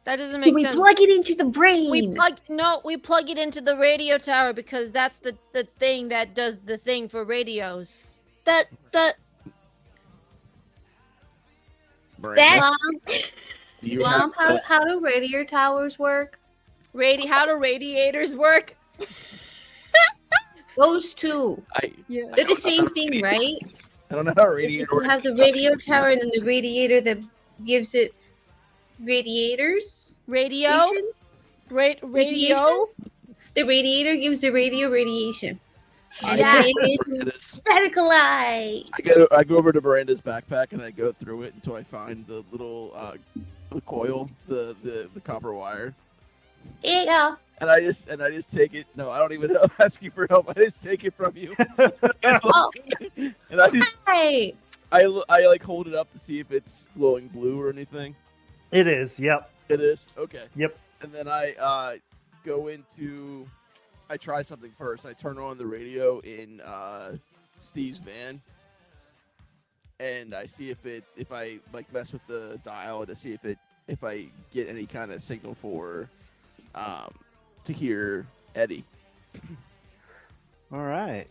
That doesn't So make we sense. plug it into the brain. We plug it into the radio tower because that's the thing that does the thing for radios. The Miranda, Mom, do you Mom, have how do radio towers work? How do radiators work? Those two. Yeah. They're the same thing, right? I don't know how a radiator You works. have the radio tower and then the radiator that gives it radiators. Radio? Radio? The radiator gives the radio radiation. And Yeah. the radiation Miranda's- radicalized. I go over to Miranda's backpack and I go through it until I find the little the coil, the copper wire, Here you go. and I just take it. No, I don't even ask you for help. I just take it from you, Oh, and I just hi. I like hold it up to see if it's glowing blue or anything. It is. Yep. It is okay. Yep. And then I go into. I try something first. I turn on the radio in Steve's van, and I see if I like mess with the dial to see if I get any kind of signal for to hear Eddie. All right.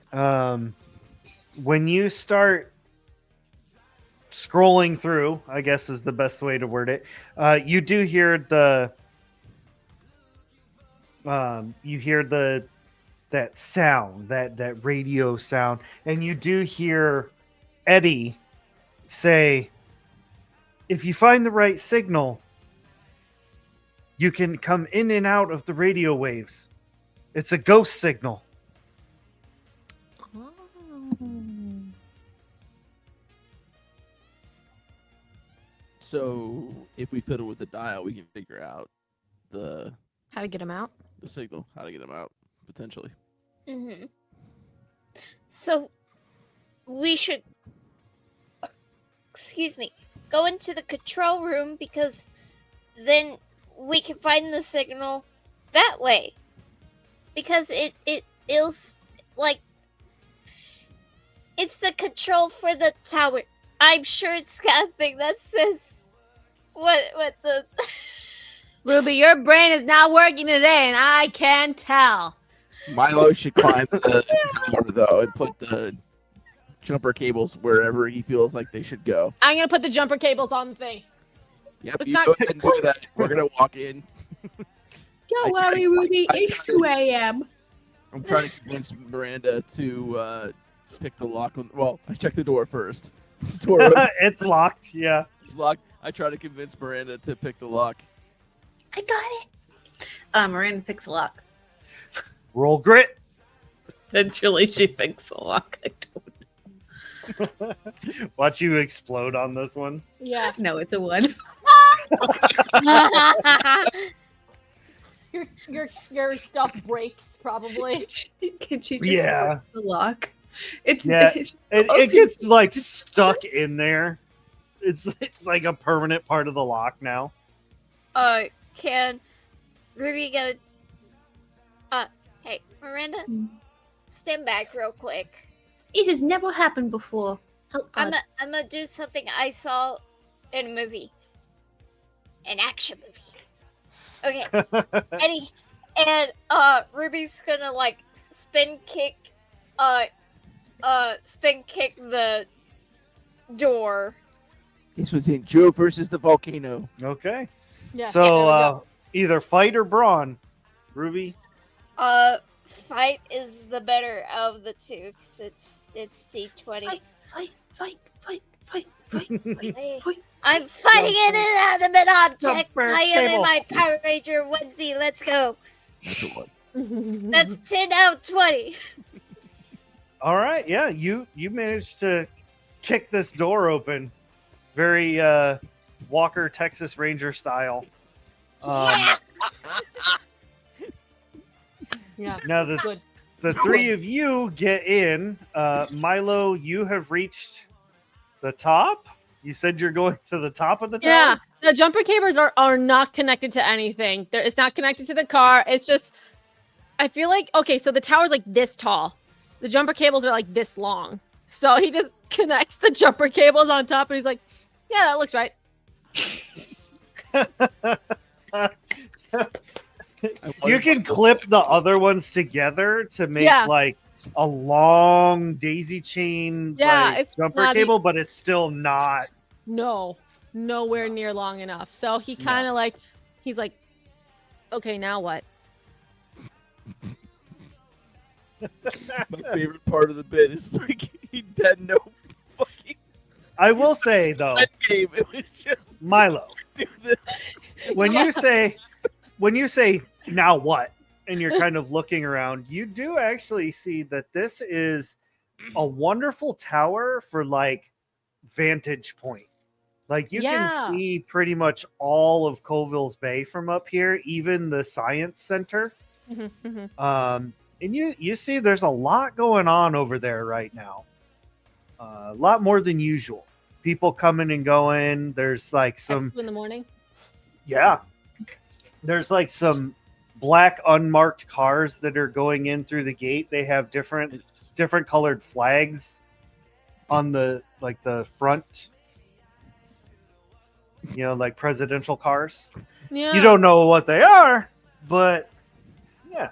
When you start scrolling through, I guess is the best way to word it. You do hear that sound, that radio sound, and you do hear Eddie say, "If you find the right signal, you can come in and out of the radio waves. It's a ghost signal." So if we fiddle with the dial, we can figure out the How to get him out? signal, how to get them out potentially. Mm-hmm. So we should, excuse me, go into the control room because then we can find the signal that way. Because it'll like it's the control for the tower. I'm sure it's got a thing that says what the Ruby, your brain is not working today, and I can tell. Milo should climb the tower though and put the jumper cables wherever he feels like they should go. I'm gonna put the jumper cables on the thing. Yep, It's you not- go ahead and do that. We're gonna walk in. Don't I tried- worry, Ruby. I It's 2 a.m. I'm trying to convince Miranda to pick the lock. Well, I checked the door first. This door It's locked. Yeah. is locked. I try to convince Miranda to pick the lock. I got it. Miranda picks a lock. Roll grit. Eventually, she picks a lock. Watch you explode on this one. Yeah. No, it's a 1. your stuff breaks probably. Can she just Yeah. work the lock? It's Yeah, it's It gets like stuck in there. It's like a permanent part of the lock now. can Ruby go? Hey, Miranda, stand back real quick. It has never happened before. How I'm odd. gonna do something I saw in a movie, an action movie. Okay, Eddie, and Ruby's gonna like spin kick the door. This was in Joe versus the volcano. Okay. Yeah. So there we go. either fight or brawn. Ruby. Fight is the better of the two because it's D20. Fight. Hey, fight. I'm fighting an inanimate object. Jumper I am in tables. my Power Ranger onesie. Let's go. That's a one. That's 10 out of 20. All right. Yeah, you managed to kick this door open, very Walker Texas Ranger style. Yeah. Now Good. the three of you get in. Milo, you have reached the top. You said you're going to the top of the tower. Yeah. The jumper cables are not connected to anything. It's not connected to the car. It's just, I feel like, okay, so the tower's like this tall. The jumper cables are like this long. So he just connects the jumper cables on top and he's like, yeah, that looks right. You can clip the other ones together to make Yeah. like a long daisy chain Yeah, like it's jumper not cable, but it's still not. Nowhere near long enough. So he kind of like, he's like, okay, now what? My favorite part of the bit is like he had no fucking I will say though, end game. It was just Milo, do this. when you say now what, and you're kind of looking around, you do actually see that this is a wonderful tower for like vantage point. Like you Yeah. can see pretty much all of Colville's Bay from up here, even the science center. And you see there's a lot going on over there right now. A lot more than usual. People coming and going. There's like some, 2 in the morning. yeah. There's like some black unmarked cars that are going in through the gate. They have different colored flags on the like the front. You know, like presidential cars. Yeah. You don't know what they are, but yeah.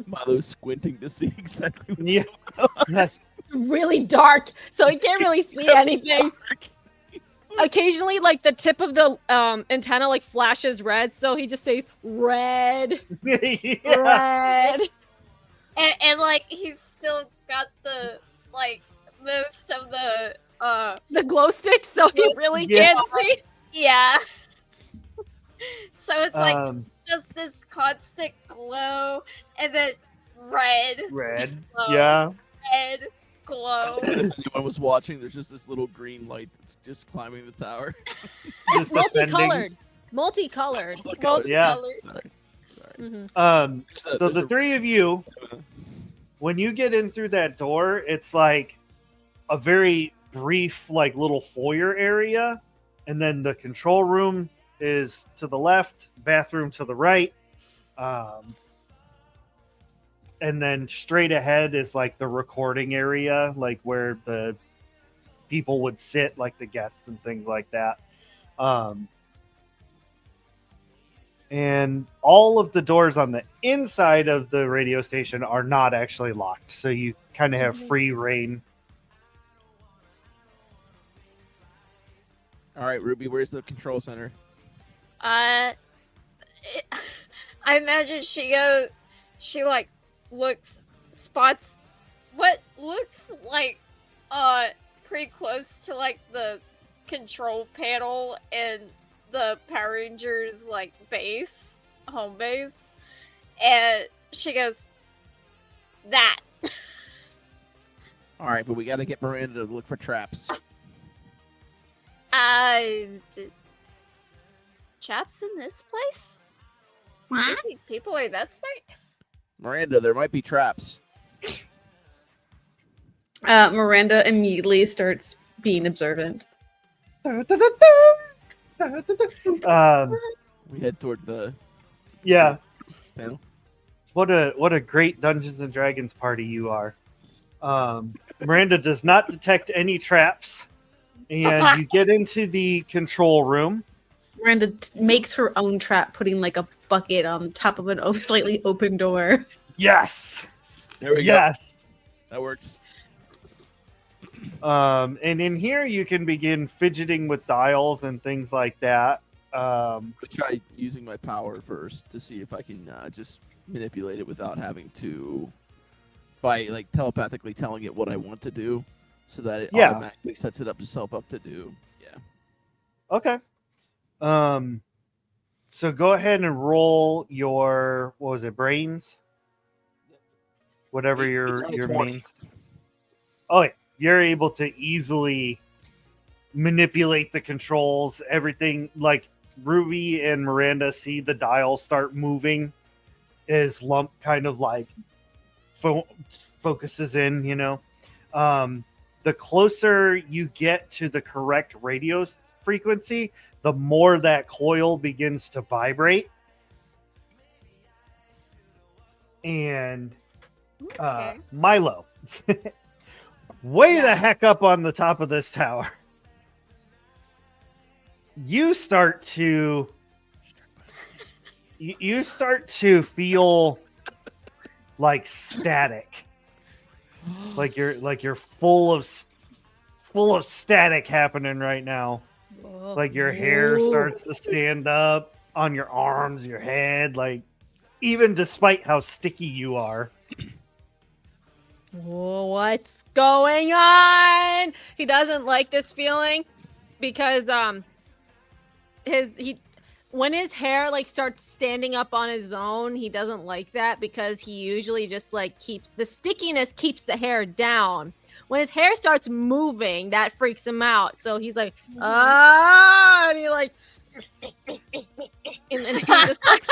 Milo's squinting to see exactly what's Yeah. really dark, so he can't really see anything. Occasionally, like the tip of the antenna like flashes red, so he just says red, Yeah. red. And like he's still got the like most of the glow stick, so he really Yeah. can't see. yeah. So it's like Um, just this constant glow and then red, red. glow, Yeah. red, glow. If anyone was watching, there's just this little green light that's just climbing the tower. Just ascending. Multicolored. Yeah. Multicolored. Sorry. So the three of you, when you get in through that door, it's like a very brief, like little foyer area, and then the control room is to the left, bathroom to the right, and then straight ahead is like the recording area, like where the people would sit, like the guests and things like that. And all of the doors on the inside of the radio station are not actually locked, so you kind of have free reign. All right, Ruby, where's the control center? I imagine she like spots what looks like pretty close to like the control panel and the Power Rangers like base, home base, and she goes, that. All right, but we got to get Miranda to look for traps. Chaps in this place? You think people are that smart? Miranda, there might be traps. Miranda immediately starts being observant. We head toward the Yeah. panel. What a great Dungeons and Dragons party you are. Miranda does not detect any traps, and you get into the control room. Miranda makes her own trap, putting like a bucket on top of an slightly open door. Yes. There we go. Yes. That works. And in here you can begin fidgeting with dials and things like that. I'll try using my power first to see if I can just manipulate it without having to, by like telepathically telling it what I want to do, so that it Yeah. automatically sets itself up to do. Yeah. Okay. So go ahead and roll your, what was it, brains? Whatever your 20. main. Oh yeah, you're able to easily manipulate the controls, everything. Like Ruby and Miranda see the dial start moving as Lump kind of like focuses in, you know. The closer you get to the correct radio frequency, the more that coil begins to vibrate. And Okay. Milo, way the heck up on the top of this tower. You start to feel like static. Like you're full of static happening right now. Like your hair starts to stand up on your arms, your head, like even despite how sticky you are. What's going on? He doesn't like this feeling because when his hair like starts standing up on his own, he doesn't like that because he usually just like keeps the stickiness keeps the hair down. When his hair starts moving, that freaks him out. So he's like, and he like, and then he just like,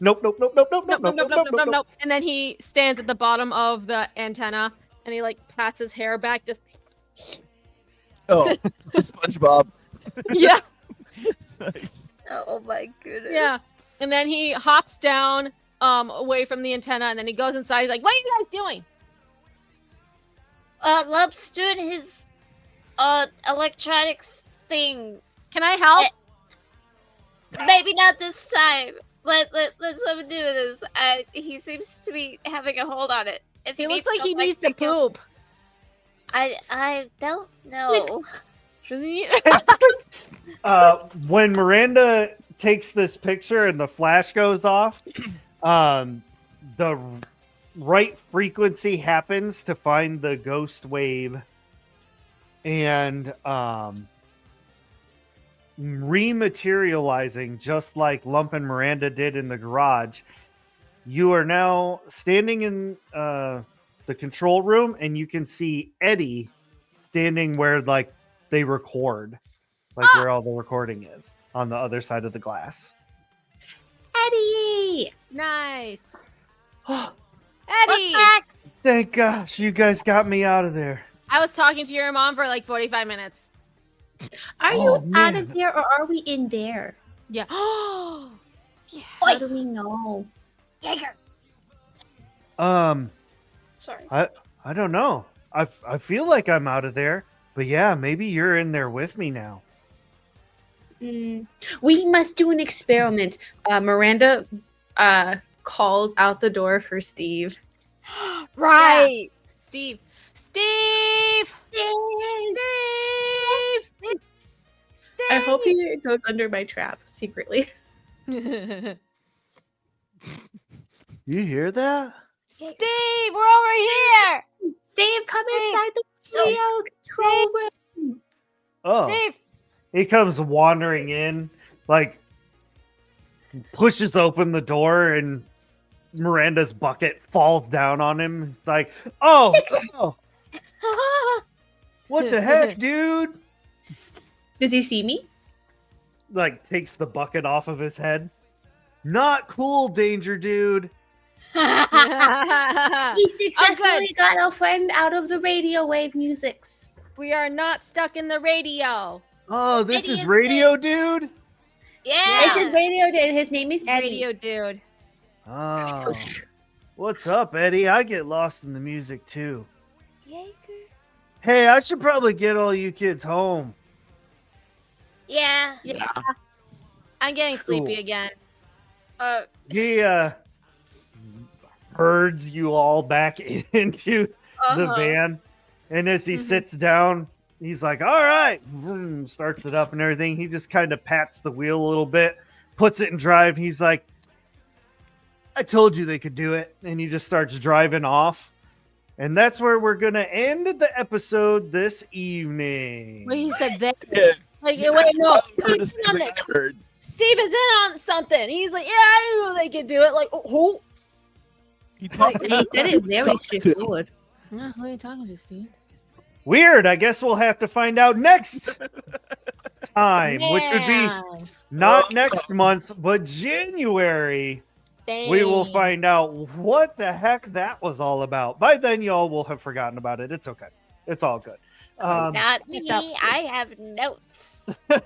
Nope. nope. And then he stands at the bottom of the antenna and he like pats his hair back, just Oh, SpongeBob. yeah. Nice. Oh my goodness. Yeah. And then he hops down away from the antenna and then he goes inside. He's like, what are you guys doing? Lump's doing his electronics thing. Can I help? Maybe not this time. Let's have him do this. He seems to be having a hold on it. If He looks needs like he help, I needs to think he'll- poop. I don't know. Doesn't he? When Miranda takes this picture and the flash goes off, the right frequency happens to find the ghost wave and rematerializing just like Lump and Miranda did in the garage. You are now standing in the control room and you can see Eddie standing where like they record, like where all the recording is on the other side of the glass. Eddie! Nice. What's Eddie! that? Thank gosh, you guys got me out of there. I was talking to your mom for like 45 minutes. Are Oh, you out man. of there or are we in there? Yeah. Oh, yeah. How do we know? Jaeger. Sorry. I don't know. I feel like I'm out of there, but yeah, maybe you're in there with me now. We must do an experiment. Miranda calls out the door for Steve. Right. Steve. Steve! Steve! Steve! I hope he goes under my trap secretly. You hear that? Steve, we're over here! Steve, come Steve. inside the video control room. Oh, Steve! he comes wandering in, like pushes open the door, and Miranda's bucket falls down on him. It's like, oh, what the heck, dude? Does he see me? Like takes the bucket off of his head. Not cool, danger dude. He successfully got our friend out of the radio wave musics. We are not stuck in the radio. Oh, this is Idiots. radio dude. Yeah. This is radio dude. His name is Eddie. Radio dude. Oh, what's up, Eddie? I get lost in the music too. Jaeger. Hey, I should probably get all you kids home. Yeah. Yeah. I'm getting sleepy Cool. again. He herds you all back into the van, and as he sits down, he's like, all right, vroom, starts it up and everything. He just kind of pats the wheel a little bit, puts it in drive. He's like, I told you they could do it. And he just starts driving off. And that's where we're going to end the episode this evening. Wait, he said that. Yeah. Like, wait, no. I heard the Steve's same on thing it. I heard. Steve is in on something. He's like, yeah, I knew they could do it. Like, oh. He talked He said it very Talk to- straightforward. Yeah, who are you talking to, Steve? Weird. I guess we'll have to find out next time, which would be Man, not next month, but January. We will dang. find out what the heck that was all about. By then, y'all will have forgotten about it. It's okay. It's all good. Not me. stop. I have notes. But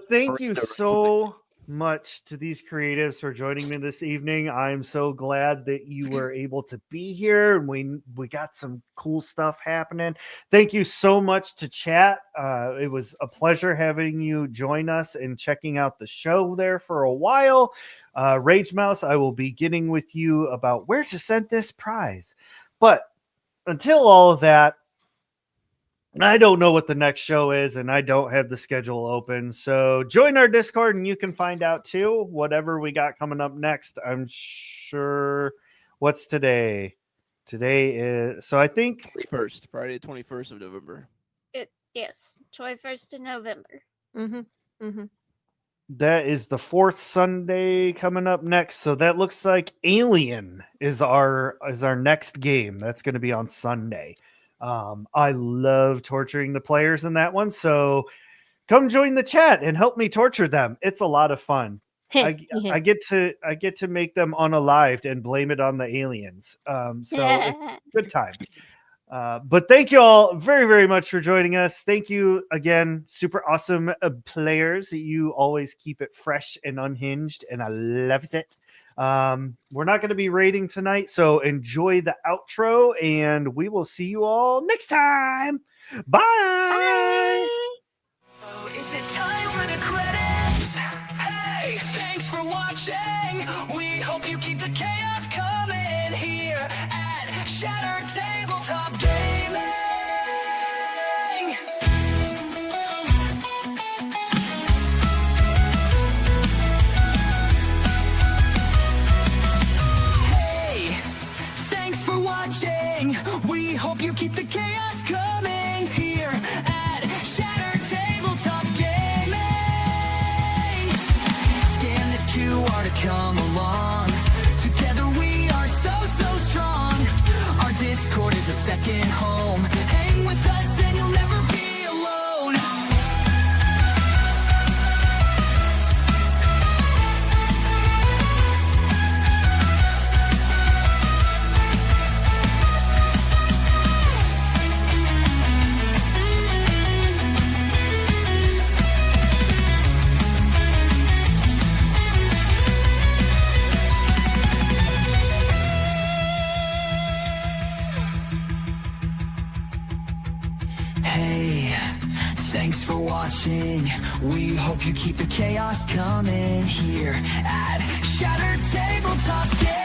thank you Never so much to these creatives for joining me this evening. I'm so glad that you were able to be here, and we got some cool stuff happening. Thank you so much to chat. It was a pleasure having you join us and checking out the show there for a while. Rage Mouse, I will be getting with you about where to send this prize. But until all of that, I don't know what the next show is, and I don't have the schedule open. So join our Discord, and you can find out too whatever we got coming up next. I'm sure. What's today? Today is I think 21st, Friday, the 21st of November. Yes, 21st of November. that is the 4th Sunday coming up next. So that looks like Alien is our next game. That's going to be on Sunday. I love torturing the players in that one. So come join the chat and help me torture them. It's a lot of fun. I get to make them unalived and blame it on the aliens. So it's good times. But thank you all very, very much for joining us. Thank you again, super awesome players. You always keep it fresh and unhinged, and I love it. We're not going to be raiding tonight, so enjoy the outro, and we will see you all next time. Bye. Oh, is it time for the credits? Hey, thanks for watching. We hope you keep the chaos coming here at Shattered Tabletop Gaming. Hey, thanks for watching. We hope you keep the chaos coming here at Shattered Tabletop Gaming. Scan this QR to come along. Together we are so strong. Our Discord is a second home. Hang with us and you'll never be alone. Hey, thanks for watching. We hope you keep the chaos coming here at Shattered Tabletop Gaming.